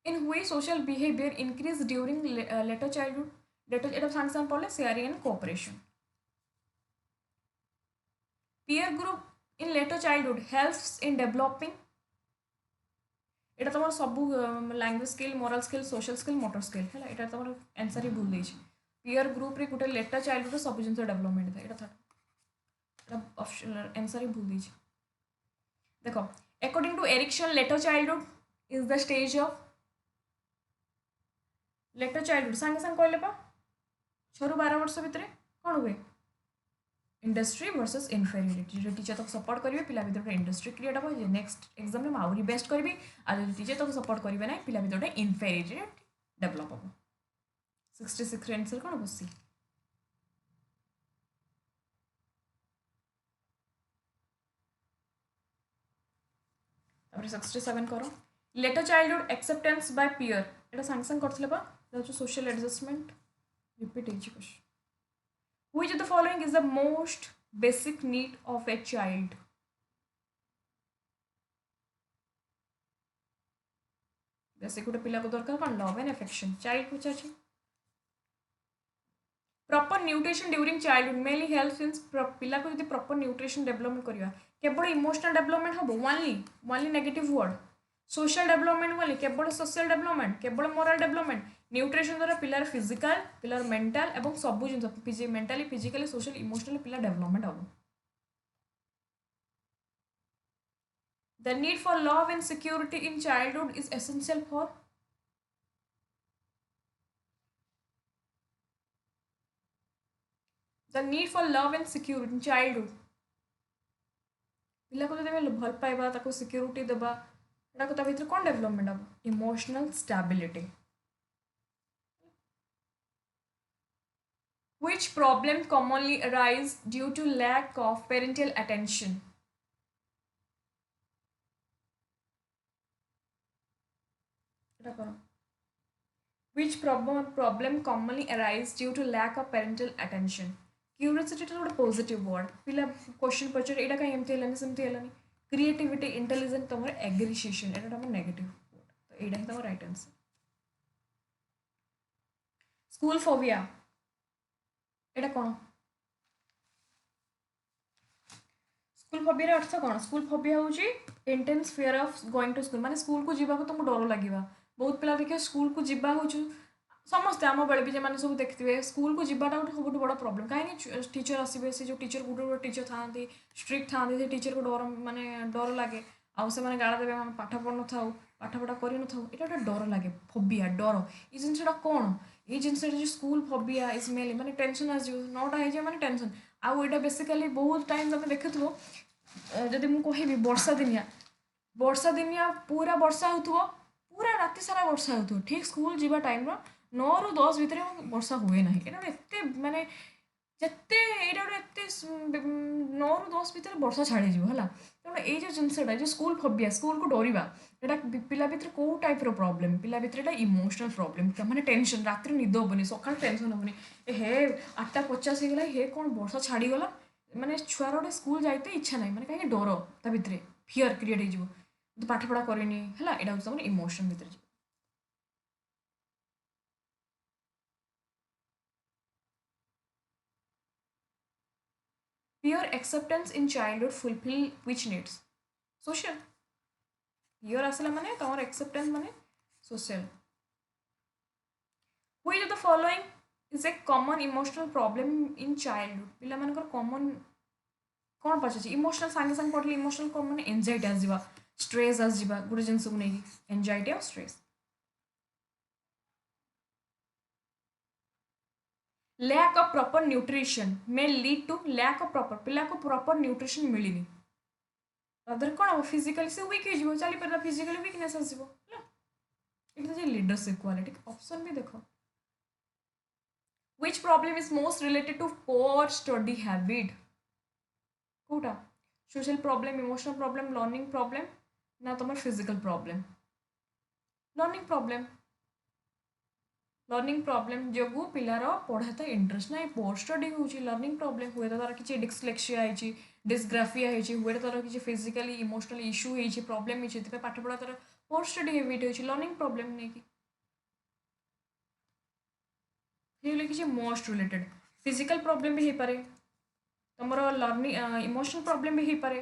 इन हुई social behaviour increase during later childhood later एटा सांगे सांगे पढ़ले sharing and cooperation peer group in later childhood helps in developing एटा तुम सब language skill moral skill social skill motor skill है यहाँ तुम आंसर ही भूल देगी पीयर ग्रुप रे गोटे लेटर चाइल्डहुड सब जिन डेवलपमेंट था यहाँ ऑप्शन आंसर ही भूल देगी देख according to Erikson later childhood is the stage of later childhood सांगे सांगे कहले 6 ରୁ 12 वर्ष भितर कौन हुए इंडस्ट्री वर्सेस इनफेरियरिटी जो टीचर तक सपोर्ट करेंगे पिला भर इंडस्ट्री क्रिएट हम नेक्स्ट एग्जाम में आहरी बेस्ट करी आज टीचर तक सपोर्ट करेंगे ना पिला भर इनफेरियरिटी डेभलप हम 66 आंसर कौन हम सी तापर 67 करो letter childhood acceptance by peer एटा सांगे सांगे करथिले सोशल एडजस्टमेंट रिपीट हो question Which of the following is the most basic need of a child? जैसे गोटे पिला को दरकार कौन love and affection child Pachar proper nutrition during childhood mainly help in पिला को जब प्रॉपर न्यूट्रिशन डेवलपमेंट करवा केवल इमोशनल डेवलपमेंट हम only negative word social development बोली केवल सोशल डेवलपमेंट केवल मोरल डेवलपमेंट न्यूट्रिशन द्वारा पिलार फिजिकल पिलार मेंटल एवं सब जिन मेंटली फिजिकली सोशल इमोशनली पिला डेवलपमेंट हम the need for love and security in childhood is essential for the need for love and security in childhood पिला को जब भल पाइबा सिक्योरिटी देबा एटा को ता भीतर कौन डेवलपमेंट हम emotional stability. Which problem commonly arise due to lack of parental attention? एटा करो. Which problem commonly arise due to lack of parental attention? Curiosity is a positive word. पिला question पचर एटा का एमती हेलानी सेमती हेलानी. Creativity, intelligence तमर aggregation एटा तमर negative word. तो एटा ही तमर right answer. School phobia एटा कौन? स्कूल फोबिया अर्थ कौन? स्कूल फोबिया हूँ intense fear of going to school माने स्कूल को जीवा को तुमको डर लगे. बहुत पिला देखिए स्कूल को जीवा हूँ समस्ते आम बेले भी जमाने सब देखिए स्कूल को जीवाटा गोटे सब बड़ा प्रोब्लेम कहीं टीचर आसवे से जो टीचर गोटे गोटे टीचर था स्ट्रिक्ट था से टीचर को डर माने डर लगे आउ से गाड़ा देवे आम पाठ पढ़ न था पाठ पढ़ा कर न था ये गोटे डर लगे फोबिया डर ये जिनसा कौन ये जिनसा जो स्कूल फोबिया इज मेनली माने टेंशन आस नौटा हो जाए टेंशन आउ यहाँ बेसिकाली बहुत टाइम तुम देखुव जदि मुझे कह वर्षा दिनिया पूरा वर्षा हो पूरा राति सारा वर्षा हो ठीक स्कूल जीवा टाइम 9 ରୁ 10 ଭିତରେ ବର୍ଷା ହୁଏ ନାହିଁ ଏଇଟା ଗୋଟେ ଏତେ ମାନେ ଯେତେ ଏଇଟା ଗୋଟେ ଏତେ 9 ରୁ 10 ଭିତରେ ବର୍ଷା ଛାଡ଼ିଯିବ ହେଲା ତେଣୁ ଏଇ ଯେଉଁ ଜିନିଷଟା ଯେଉଁ ସ୍କୁଲ ଫୋବିଆ ସ୍କୁଲକୁ ଡରିବା ଏଇଟା ପିଲା ଭିତରେ କେଉଁ ଟାଇପ୍ର ପ୍ରୋବ୍ଲେମ୍ ପିଲା ଭିତରେ ଏଇଟା ଇମୋସନାଲ୍ ପ୍ରୋବ୍ଲେମ୍ ମାନେ ଟେନସନ୍ ରାତିରେ ନିଦ ହେବନି ସକାଳୁ ଟେନସନ୍ ହେବନି ହେ 8:50 ହେଇଗଲା ହେ କ'ଣ ବର୍ଷା ଛାଡ଼ିଗଲା ମାନେ ଛୁଆର ଗୋଟେ ସ୍କୁଲ ଯାଇତେ ଇଚ୍ଛା ନାହିଁ ମାନେ କାହିଁକି ଡର ତା ଭିତରେ ଫିଅର୍ କ୍ରିଏଟ୍ ହେଇଯିବ ପାଠପଢ଼ା କରିନି ହେଲା ଏଇଟା ହେଉଛି ତମର ଇମୋସନ୍ ଭିତରେ ଯିବ. Peer acceptance in childhood fulfill which needs? Social. Peer asala mane tamar acceptance mane social. Which of the following is a common emotional problem in childhood? पिला मानकर common कौन पचाची इमोशनल सांगे सांगे पढ़ले इमोशनल कौन माने एंजाइटी आस जिबा स्ट्रेस आस जिबा गुटे जिंस को नहीं एंजाइटी और stress. Lack of proper nutrition may lead to lack of proper पिला को proper nutrition मिलिनी अदर कौन हम फिजिकली से वीक हो चली पर फिजिकली वीकनेस आसो it is leadership quality option भी देखो. Which problem is most related to poor study habit? कोटा social problem emotional problem learning problem ना तुम physical problem learning problem learning problem जो पिलार पढ़ाते इंटरेस्ट ना पोर स्टडी हो लर्निंग प्रॉब्लम हुए तो तार किसी डिस्लेक्सिया है डिस्ग्राफिया हुए तो तार किसी फिजिकली इमोशनल इश्यू है प्रॉब्लम है पाठ पढ़ा तार पोर स्टडी हैबिट हो लर्निंग प्रॉब्लम नहीं कि किसी मोस्ट रिलेटेड फिजिकल प्रॉब्लम भी हो पारे तुम लर्निंग इमोशनल प्रॉब्लम भी हो पारे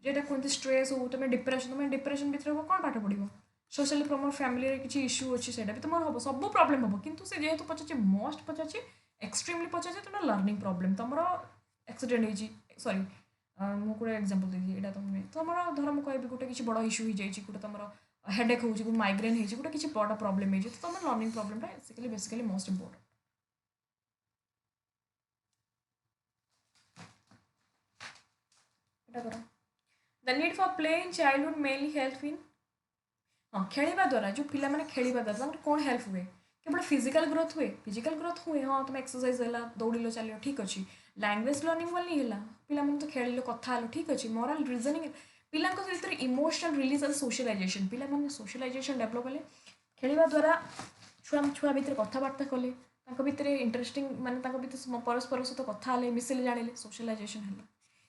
जेटा कहते स्ट्रेस हो तुम डिप्रेशन भितर कौन पाठ पढ़ सोशल तुम फैमिली किसी इश्यू अच्छी से भी तुम हम सब प्रॉब्लम हम कितु से जेहेतु पचार मस्ट पचार एक्सट्रीमली पचार तुम लर्निंग प्रॉब्लम तुम एक्सीडेंट हो सॉरी मुझे एग्जांपल देती यहाँ तुम तुम धर मुझे कह गोटे किसी बड़ इश्यू हो जाए गोटे तुम हेडेक हो माइग्रेन हो गोटे किसी बड़ा प्रॉब्लम हो तुम learning problem basically most important. The need for play in childhood mainly help in हाँ खेलवा द्वारा जो पिला माने खेलवा द्वारा कौन हेल्प हुए केवल फिजिकल ग्रोथ हुए हाँ तुम एक्सरसाइज है दौड़ चल ठीक अच्छे लैंग्वेज लर्निंग वाली नहीं है पिला तो खेल कथा ठीक अच्छे मोराल रिजनिंग पिला इमोशनल रिलीज एंड सोशलाइजेशन पिला माने सोशलाइजेशन डेभलप कले खेलवा द्वारा छुआ भितर कथबार्ता कले भितर इंटरेस्टिंग माने परस्पर सहित कथा मिसिले जाने सोशलाइजेशन है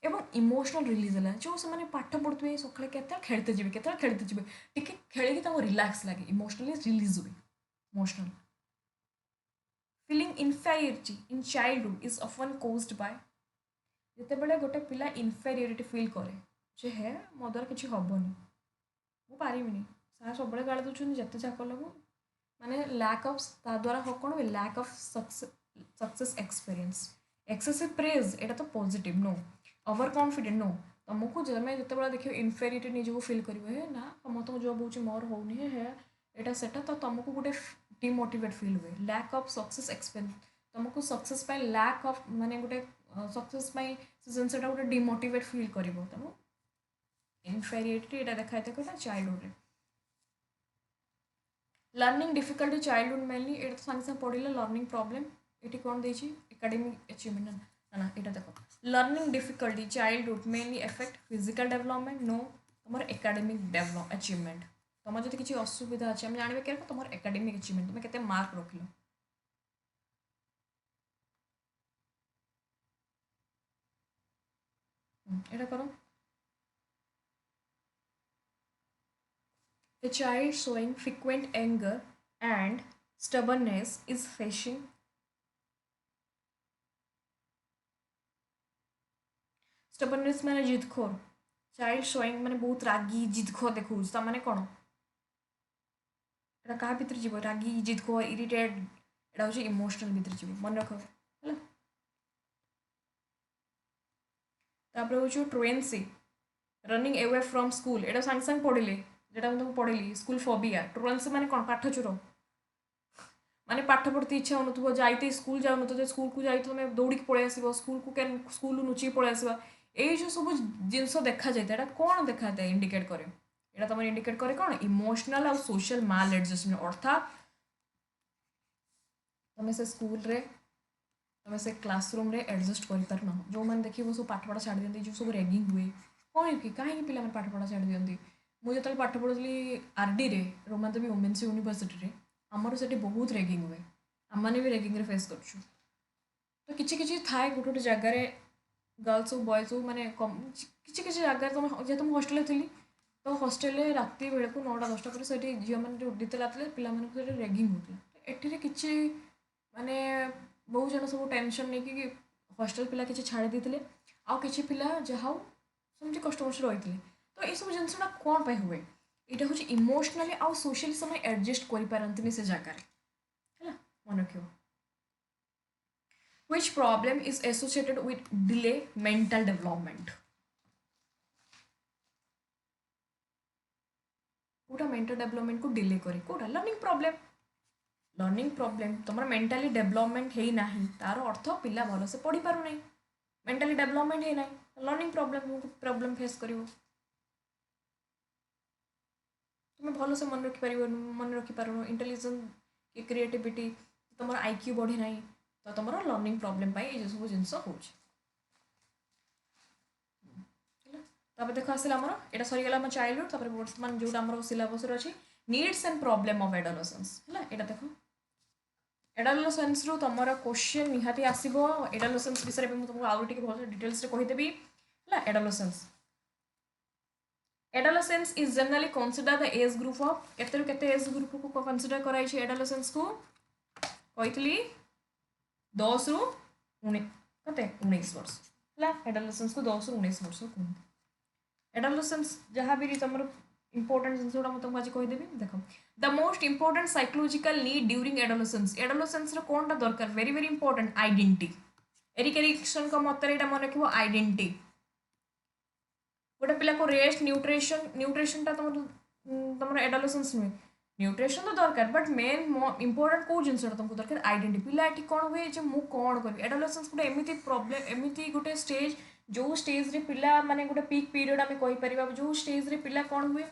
एवं इमोशनल रिलीज है जो से पाठ पढ़ुए सका खेलते जी खेलते जी टी खेल रिलैक्स लगे इमोशनली रिलीज हुए emotional feeling inferiority in childhood is often caused by जिते गोटे पिला इनफेरियरिटी फील करे जे है मो द्वारा किसी हेनी मुझे पारिनी सार सब गाड़ी दूसरी जिते जहाँ कल माने लैक ऑफ द्वारा कौन lack of success experience excessive praise एटा तो positive no over confident no तुमको जब जिते देख इनफेरिटी निजी फिल कर ना समस्त जॉब हो मोर होनी है यहाँ से तो तुमको गोटे डिमोटिवेट फील हुए लैक ऑफ सक्सेस एक्सपीरियंस तुमको सक्सेस लैक ऑफ माने गोटे सक्सेस जिनसा गोटे डिमोटिवेट फील कर तेणु इनफेरिटी यहाँ देखा था कौन childhood learning difficulty childhood mainly ये तो सागे सागे पढ़ले लर्निंग प्रॉब्लम ये कौन देती एकेडमिक अचीवमेंट ना ना यहाँ देख learning difficulty childhood mainly affect physical development no तुम एकेडमिक डेवलप अचीवमेंट तुम जो किसी असुविधा अच्छे आम जानवे क्या तुम एकेडमिक अचीवमेंट तुम केते मार्क रखिल এটা করো a child showing frequent anger and stubbornness is facing stubbornness মানে জিদখোর চাইল্ড শোয়িং মানে বহুত রাগি জিদখোর দেখুছ তা মানে কোণ এটা কাହା ଭିତରେ ଯିବ ରାଗି ଜିଦଖୋର ଇରିଟେଡ୍ এটা হচ্ছে ইমোশনাল ভিতরে ଯିବ মনে রাখো ହେଲା তারপরে হচ্ছে ট্রুয়েন্সি রনিং এওয়ে ফ্রম স্কুল এটা সাଙ୍ଗে সাଙ୍ଗে পড়িলে যেটা আমি তোমাকে পড়িলি স্কুল ফোবিয়া ট্রুয়েন্সি মানে কোণ পাঠ চোর ମାନେ ପାଠ ପଢ଼ତେ ଇଚ୍ଛା ହେଉନଥିବ ଯାଇତେ ସ୍କୁଲ ଯାଉନଥିବ ସ୍କୁଲକୁ ଯାଇ ତୁମେ ଦୌଡ଼ିକି ପଳେଇ ଆସିବ ସ୍କୁଲକୁ ସ୍କୁଲରୁ ଲୁଚିକି ପଳେଇ ଆସିବା ଏଇ ଯେଉଁ ସବୁ ଜିନିଷ ଦେଖାଯାଇଥାଏ ଏଇଟା କ'ଣ ଦେଖାଯାଇଥାଏ ଇଣ୍ଡିକେଟ୍ କରେ ଏଇଟା ତୁମର ଇଣ୍ଡିକେଟ୍ କରେ କ'ଣ ଇମୋସନାଲ ଆଉ ସୋସିଆଲ ମାଲ୍ ଆଡ଼ଜଷ୍ଟମେଣ୍ଟ ଅର୍ଥାତ୍ ତୁମେ ସେ ସ୍କୁଲରେ ତୁମେ ସେ କ୍ଲାସରୁମ୍ରେ ଆଡ଼ଜଷ୍ଟ କରିପାରୁନ ଯେଉଁମାନେ ଦେଖିବ ସବୁ ପାଠପଢ଼ା ଛାଡ଼ି ଦିଅନ୍ତି ଯେଉଁ ସବୁ ରେଗିଂ ହୁଏ କ'ଣ କି କାହିଁକି ପିଲାମାନେ ପାଠପଢ଼ା ଛାଡ଼ି ଦିଅନ୍ତି ମୁଁ ଯେତେବେଳେ ପାଠ ପଢ଼ୁଥିଲି ଆର୍ଡିରେ ରୋମାନ୍ତ ବି ଓମେନ୍ସ ୟୁନିଭର୍ସିଟିରେ ଆମର ସେଠି ବହୁତ ରେଗିଂ ହୁଏ ଆମମାନେ ବି ରେଗିଂରେ ଫେସ୍ କରୁଛୁ ତ କିଛି କିଛି ଥାଏ ଗୋଟେ ଗୋଟେ ଜାଗାରେ गर्ल्स हो बॉयज हो मैंने किसी किसी जगह तुम जेहेतु मुझे हस्टेल थी तो हस्टेल राति बेले को 9टा 10टा पर से झील मैंने उठीते पे रेगिंग होता एठी किसी माने बहुत जन सब टेंशन नहीं कि हस्टेल पिला किसी छाड़ी देते आउ कि पिला जहाँ सेमती कष्ट मष्ट रही तो ये सब जिनसा कौन पे हुए यहाँ हूँ इमोशनाली आउ सोशली समय एडजस्ट कर पारती से जगार है मन रख which problem is associated with delay mental development कोटा मेंटल डेवलपमेंट को डिले करे कोटा लर्निंग प्रॉब्लम तुम मेंटली डेवलपमेंट है ना तार अर्थ पिला भल से पढ़ी पार नहीं मेंटली डेवलपमेंट है ना लर्निंग प्रॉब्लम फेस कर तुम भल से मन रखिपार इंटेलिजेंस कि क्रिएटिविटी तुम आईक्यू बढ़ी ना तो तुम लर्निंग प्रॉब्लम ये सब जिन हो देख आसला आमर यहाँ सरीगला आम चाइल्डहुड तापर बर्तमान जो आम सिलेबस अच्छी needs and problem of adolescence है यहाँ देख एडोलेसेंस रु तुम क्वेश्चन निहाती आसो एडोलेसेंस विषय में तुमको आउ टे भल डिटेल्स कहीदेवी है adolescence adolescence is generally consider the age group of केते एज ग्रुप को कनसीडर कराई एडोलेसेंस को कही 10 रु 19 वर्ष है एडोलेसेंस को 10 रु 19 वर्ष कहते एडोलेसेंस जहाँ भी तुम इंपोर्टेंट जिनसा मुझे तुमको आज कहीदेवी देख the most important psychological need during adolescence कौन टा दरकार very very important identity Erik Erikson मत मन रख आइडेंटिटी गोटे पिला को रेस्ट न्यूट्रिशन टा तुम एडोलेसेंस नुहे न्यूट्रिशन तो दरकार बट मेन इंपोर्टेंट कौ जिनसा तुमको दरकार आइडेंटिटी पिला ये कौन हुए जो मुझे कौन करी एडोलेसेंस गोटे एमती प्रॉब्लम एमती गोटे स्टेज जो स्टेज रे पिला माने गोटे पीक पीरियड आम कहीपर जो स्टेज रे पिला कौन हुए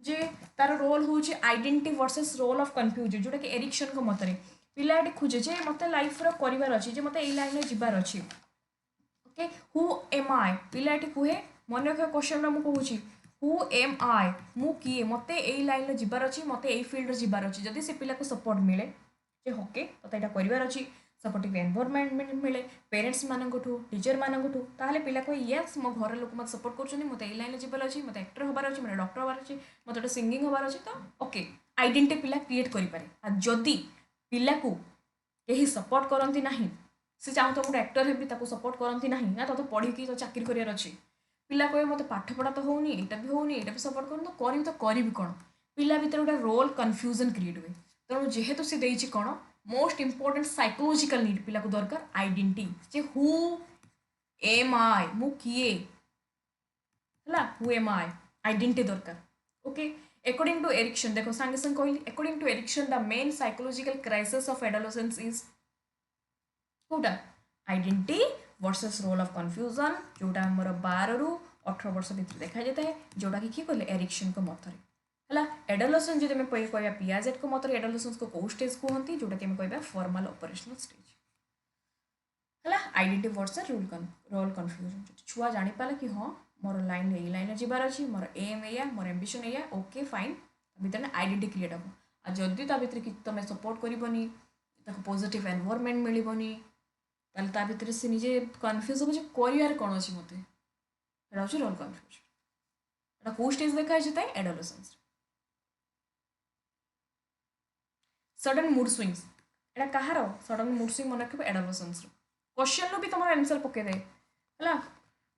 जे तार रोल हूँ identity versus role of confusion जोटा कि एरिक्सन को मतरे पिला ये खोजे जे मत लाइफ करार अच्छे मत ये लाइन में जीवार अच्छे ओके हु एम आई पिला ये कहे मन रख क्वेश्चन मुझे कहूँ हु एम आई मु किए मत यही लाइन में जीवार अच्छी मत यही फिल्ड जीवार अच्छी जदि से पिला को सपोर्ट मिले जे ओके तो यहाँ करार अच्छी सपोर्टिव एनवायरनमेंट मिले पेरेंट्स मानू टीचर मानू ताहले पिला को येस मो घर लोक मत सपोर्ट कर मत ये लाइन जीवार अच्छी मत एक्टर हबार अच्छी मतलब डॉक्टर हबार अच्छी मत गोटे सिंगिंग हबार अच्छी तो ओके आइडेंटिटी पिला क्रिएट करें जदि पिला को कहीं सपोर्ट करती ना से चाहूँ तो गोटे एक्टर है सपोर्ट करती ना तो पढ़ी तो चाकरी करार अच्छी पिला कहे मत पाठ पढ़ा तो होनी यहाँ भी होनी यहाँ भी सपोर्ट कर तो करी कौन पिला भर गोटे रोल कन्फ्यूजन क्रिएट हुए तेणु जेहेतु सी देती कौन मोस्ट इंपोर्टेंट साइकोलॉजिकल नीड पिला को दरकार आइडेंटिटी जे हु एम आई मु किए है हु एम आई आइडेंटिटी दरकार ओके अकॉर्डिंग टू एरिक्सन देखो सांगे संग कहली according to Erikson the main psychological crisis of adolescence is कोटा identity versus role of confusion जोटा आमर 12 रु 18 वर्ष भीतर देखा जाता है जोटा कि किए कहले एरिक्सन को मत है एडोलेसेंस जो आम कह पियाजेट को मत एडोलेसेंस को कौ स्टेज कहते जोटा कि कह फॉर्मल ऑपरेशनल स्टेज है आइडेंटिटी वर्ड्स रोल कन्फ्यूजन छुआ जापारा कि हाँ मोर लाइन ये लाइन जबार अच्छी मोर एम या मोर एम्बिशन या ओके फाइन भितर आइडेंटिटी क्रिएट हम आ जदि ता भीतर कि तुम सपोर्ट करनी पॉजिटिव एनवायरनमेंट मिलनी ता भीतर से निजे कन्फ्यूज हो कर कौन अच्छी मत हूँ रोल कन्फ्यूजन कौ स्टेज देखा एडोलेसेंस सडन मुड स्विंग्स एटा कहार सडन मुड स्विंग मन रख एडोलेसेंस क्वेश्चन भी तुम आंसर पकईदे है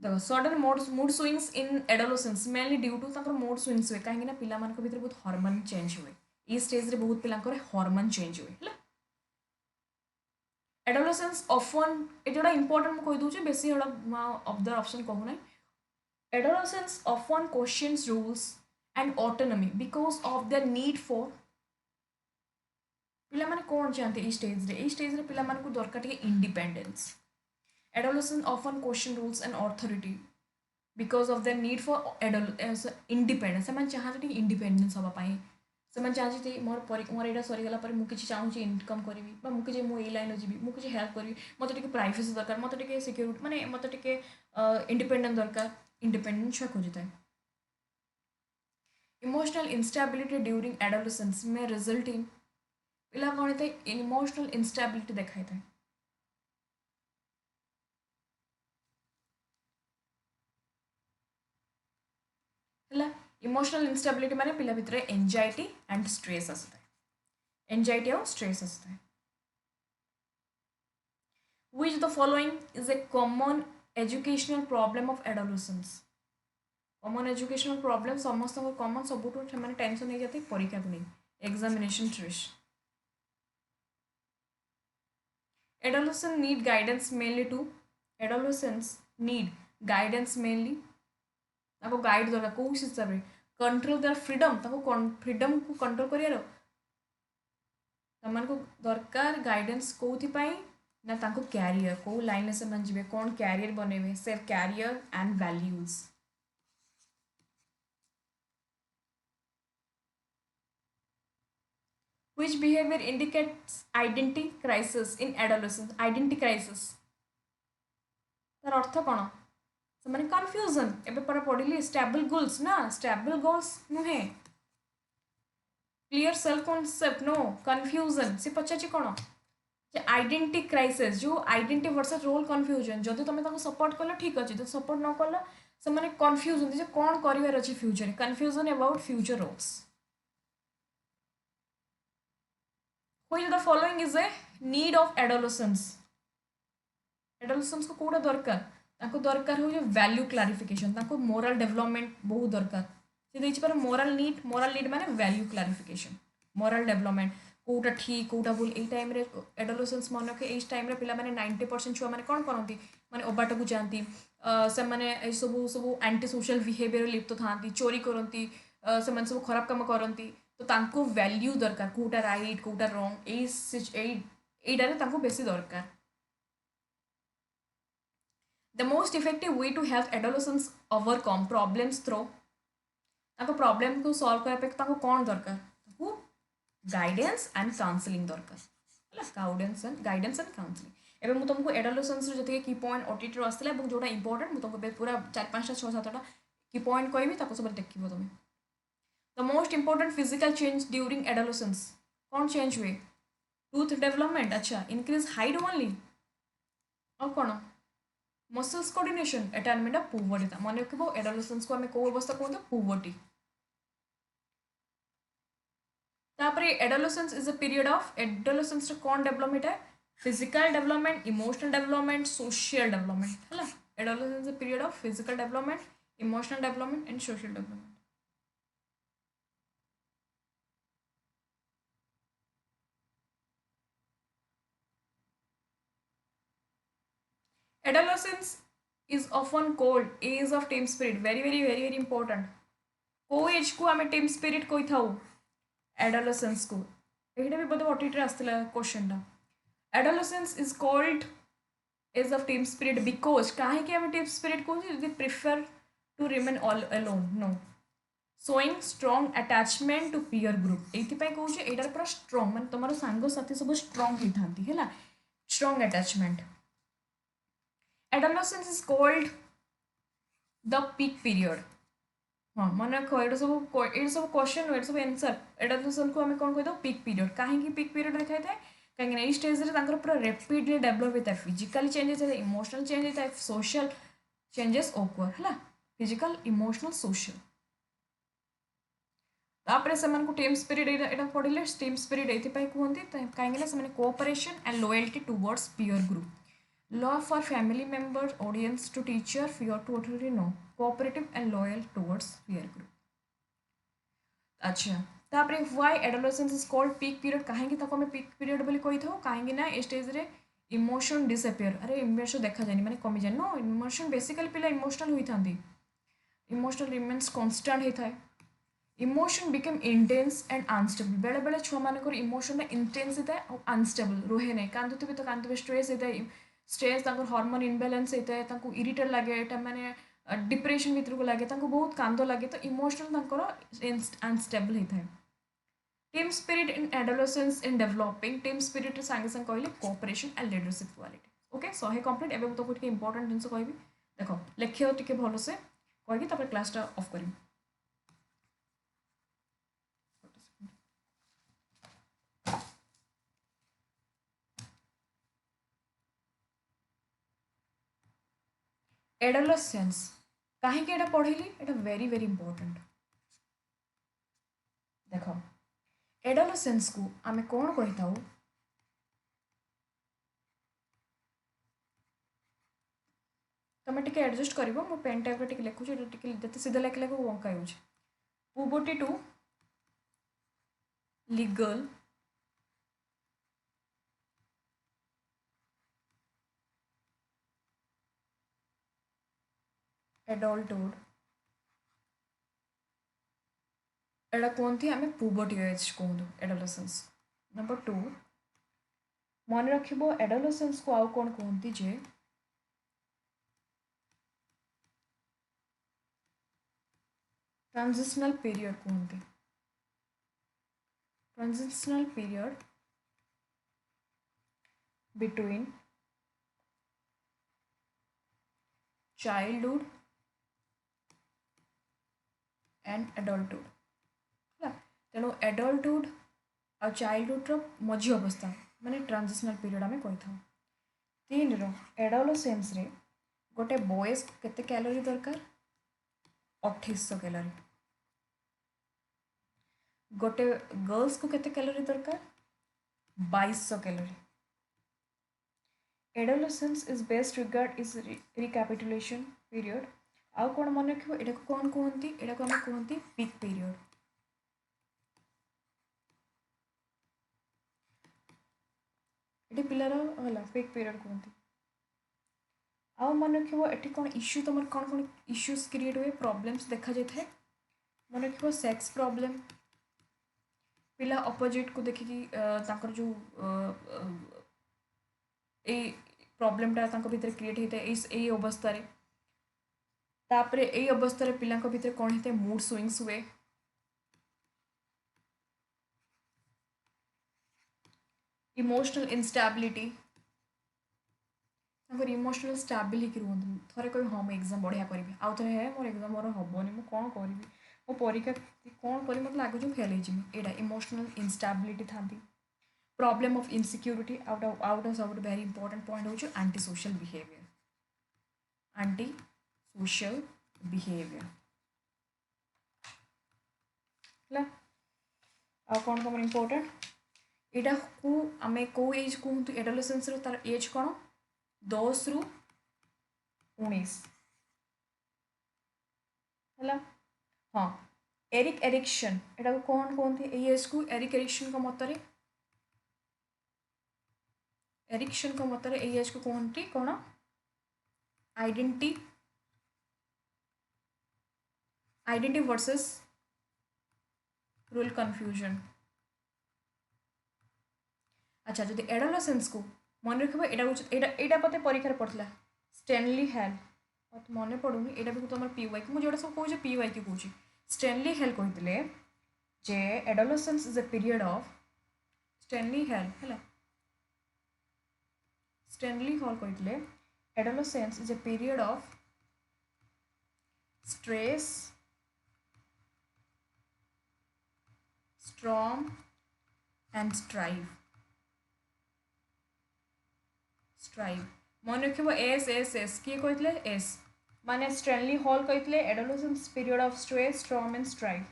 देख sudden mood swings in adolescence mainly due to mood swings हुए कहीं पिला भर बहुत हॉर्मोन चेंज हुए ये स्टेज रे बहुत पिला हॉर्मोन चेंज हुए है एडोलेसेंस ऑफन जोड़ा इंपोर्टेंट मुझे कहीदे बेसी अदर ऑप्शन कहूना adolescence often questions rules and autonomy because of their need for पिला माने कौन चाहते ये स्टेज रे पिला मानकु दरकार टिके independence adolescence often question rules and authority because of their need for independence से चाहते इंडिपेंडेंस हाँपाई से चाहते मोर यहाँ सरीगला मुझे चाहूँ इनकम करी मुझे मुझे लाइन जी मुझे हेल्प करी मत प्राइवेसी दरकार मत सिक्योरिटी माने मत इंडिपेंडेंस दरकार इंडिपेंडेंस छुआ खोजी था इमोशनल इंस्टेबिलिटी ड्यूरिंग एडोलेसेंस में रिजल्ट इन पिला कौन होता है इमोशनल इंस्टेबिलिटी देखा था इमोशनल इंस्टेबिलिटी माने पिला भितर एंजाइटी एंड स्ट्रेस आसता है एंजाइटी और स्ट्रेस आसता है which the following is a common educational problem of adolescence common educational problem समस्त कॉमन सबुठ से टेंशन हो जाते परीक्षा को नहीं examination stress adolescence need guidance mainly to adolescence need guidance mainly guide दरकार कौ हिसाब से कंट्रोल दर फ्रीडम फ्रीडम को कंट्रोल कर दरकार गाइडेंस कौपाई ना क्यारियर कौ लाइन से जी कौन क्यारियर बनइबे से career and values which behavior indicates identity crisis in adolescence identity crisis तार अर्थ कौन से माने कन्फ्यूजन एबे पर पढ़िली स्टेबल गोल्स ना स्टेबल गोल्स नुहे clear self concept no confusion से पचाची कौन आइडेंटिटी क्राइसिस जो आइडेंटिटी वर्सेस रोल कन्फ्यूजन जदि तुम सपोर्ट कल ठीक अच्छे जो सपोर्ट न कल से मैंने कन्फ्यूज होती कौन कर अच्छे future confusion about future roles which the following is a need of adolescence adolescence को कौटा दरकार दरकार हो वैल्यू क्लारिफिकेशन मोरल डेवलपमेंट बहुत दरकार से मोरल नीड माने वैल्यू क्लारिफिकेशन मोरल डेवलपमेंट कौटा ठीक कौटा भूल ये टाइम एडोलेसेंस मन रखे ये टाइम पिला 90% छुआ मैंने कौन करती माने ओबाट को जाती से मैंने सब सब एंटी सोशल बिहेवियर लिप्त था चोरी करती से सब खराब कम करती तो तांको वैल्यू दरकार कौटा राइट कौटा रंग यहीटारे बेसी दरकार the most effective way to help adolescence overcome problems through problem को सॉल्व करने कौन दरकार गाइडेंस एंड काउंसलिंग दरकार गाइडेंस एंड काउंसलिंग एवं मुझे तुमको एडोलेसेंस जो की पॉइंट ओटीटी आसला जोटा इंपोर्टेंट मुझे तुमको पूरा 4-5टा 6-7टा की पॉइंट कहबी सब देखिए तुम the most important physical change during adolescence कौन चेंज हुए टूथ डेवलपमेंट अच्छा इंक्रीज हाइट ओनली और कौन मसल्स कोऑर्डिनेशन एटा पुबर्टी था मन रखो एडोलेसेंस को आम कौ अवस्था कहते पुबर्टी तापर adolescence is a period of adolescence कौन डेवलपमेंट है physical development emotional development social development है adolescence is a period of physical development emotional development and social development adolescence is often called age of team spirit very important को as को आम team spirit कही था adolescence को यहाँ भी बोधे ओटीटी आसला question adolescence is called age of team spirit because कहीं टीम स्पिरिट कौन prefer to remain all alone no showing strong attachment to peer group ये कौन एटार पूरा स्ट्रॉन्ग मान तुम सांग साथी सब स्ट्रॉन्ग होता है strong attachment adolescence is called the peak period हाँ मन रख ये सब क्वेश्चन ये सब आंसर एडोलसेंस को आम कौन कहीदे पीक पीरियड कहीं पीक पीरियड देखा था कहीं स्टेज में पूरा रेपिडली डेभलप होता है फिजिकल चेंजेस होता है इमोशनल चेंज होता है सोशल चेंजेस ओकर है फिजिकल इमोशनल सोशल तापर से टीम स्पिरिट यहाँ पढ़े टीम स्पिरिट ये कहते कहीं cooperation and loyalty towards peer group love for family members obedience to teacher fear to authority no cooperative and loyal towards peer group अच्छा तापर why adolescence is called peak period कहीं आम peak period बोली कही था कहीं a stage रे emotion disappear अरे इमोशन देखा जाए मैंने कमी जाए नो इमोशन बेसिकली पिला इमोशनल होता इमोशनल रिमेन्स कन्स्टाट होता है emotion become intense and unstable बेले बेले छुआ मानक इमोशन इंटेंस होता है और अनस्टेबल रुहे नहीं कांदुवे तो कांदुवे स्ट्रेस होता है स्ट्रेस हार्मोन इनबालांस होता है इरिटेट लगे यहाँ मैंने डिप्रेशन भितर को लगे बहुत कांद लगे तो इमोशनल अनस्टेबल होता है team spirit in adolescence in developing team spirit सांगे सांगे कहले cooperation and leadership quality okay 100 complete एवं तो गोटे इंपोर्टेंट जिन कहि देख लिख टे भलसे कहीकि क्लासटा ऑफ करी एडोलसेंस कहीं एटा पढ़ेली एटा वेरी वेरी इंपोर्टेंट देख एडोलसेंस को आम कौन कही था तुम टे एडजस्ट कर पेन टाइप लिखुचे जिते सीधा लिखला वंका हो पुबर्टी टू लीगल एडल्टहुड एटा कहते आम पुबर्टी एज कहूँ एडोलसेंस नंबर 2 मन रख एडोलसेंस को आउ कौन कहते जे ट्रांजिशनल पीरियड कहते transitional period between childhood and adulthood तेणु एडल्टहुड आ चाइल्डहुड मझी अवस्था माने ट्रांजिशनल पीरियड आम कही था 3 एडोलसेंस रे गोटे बॉयज को केते कैलोरी दरकार 2800 कैलोरी गोटे गर्ल्स को केते कैलोरी दरकार 2200 calorie adolescence is best regard is recapitulation period आउ कौन मन रख एटा को कौन कहती एटा को आम कहती पीक पीरियड ये पिलार है पीक पीरियड कहते आउ मन रख ये कौन इश्यू तुम कौन कौन इश्यूज क्रिएट हुए प्रॉब्लम्स देखा जाए मन रख सेक्स प्रॉब्लम पिला अपोजिट को देखिकी जो प्रॉब्लमटा भितर क्रिएट होता है यही अवस्था तापर यही अवस्था पिला भितर कौन होता है मूड स्विंग्स हुए इमोशनल इनस्टेबिलिटी इमोशनल स्टेबल रुहतु थे कह हाँ मुझे एग्जाम बढ़िया करी आउ थे है मोर एग्जाम मोर हेनी मुझे कौन करी मो परीक्षा कौन करी मतलब लगे फेल होटा इमोशनल इनस्टेबिलिटी था प्रॉब्लम ऑफ इनसिक्योरिटी आउट सब वेरी इंपोर्टेंट पॉइंट हो anti social behaviour anti social behaviour है आ कौन कौन इंपोर्टेंट यहाँ को आम कौ एज कहतु एडोलसेंस तार एज कौन 10 रु 19 है हाँ एरिक एरिक्सन यहाँ को कौन कहते ये एज को एरिक एरिक्सन का मतरे एरिक्सन का मतरे ये एज को कहते कौन आइडेंटिटी वर्सेस रूल कन्फ्यूजन अच्छा जब एडोलसेंस को मन रख यहाँ पते परीक्षा पड़ता स्टैनली हेल मन पड़ूनी यहाँ भी तुम पी वाई मुझे सब कहे पी वाई कहूँ स्टैनली हेल कहते जे adolescence is a period of Stanley Hall है स्टैनली हॉल कहते adolescence is a period of stress storm and strive मन रख एस एस एस किए कहते एस माने स्टैनली हॉल कहते adolescence period of stress storm and strive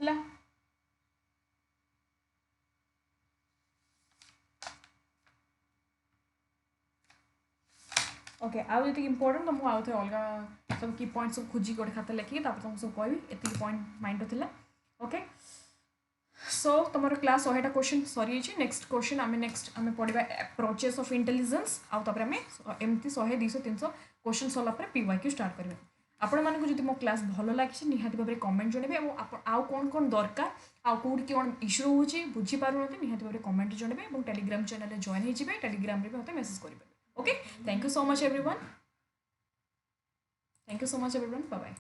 है okay आउ जी इंपोर्टेंट तुमको आउ थे अलग सब की पॉइंट सब खोजी गोटे खाता लिखिकी तुमको सब कहि एति पॉइंट माइंड थिला ओके सो तुम क्लास 100टा क्वेश्चन सरी नेक्स्ट क्वेश्चन आम नेक्स्ट आम पढ़ा अप्रोचेस ऑफ इंटेलिजेंस आउे आम एमती 100 200 300 क्वेश्चन सरला पीवाईक्यू स्टार्ट करेंगे आपण मानक जब मो क्लास भल लगी निहाती भाव में कमेंट जनइबे आउ कौन कौन दरकार आउ कौटी कौन इश्यू होची बुझीपार निहाती भाव में कमेंट जनइबे और टेलीग्राम चैनल जॉइन हो टेलीग्राम रे मत मेसेज करेंगे okay thank you so much everyone bye bye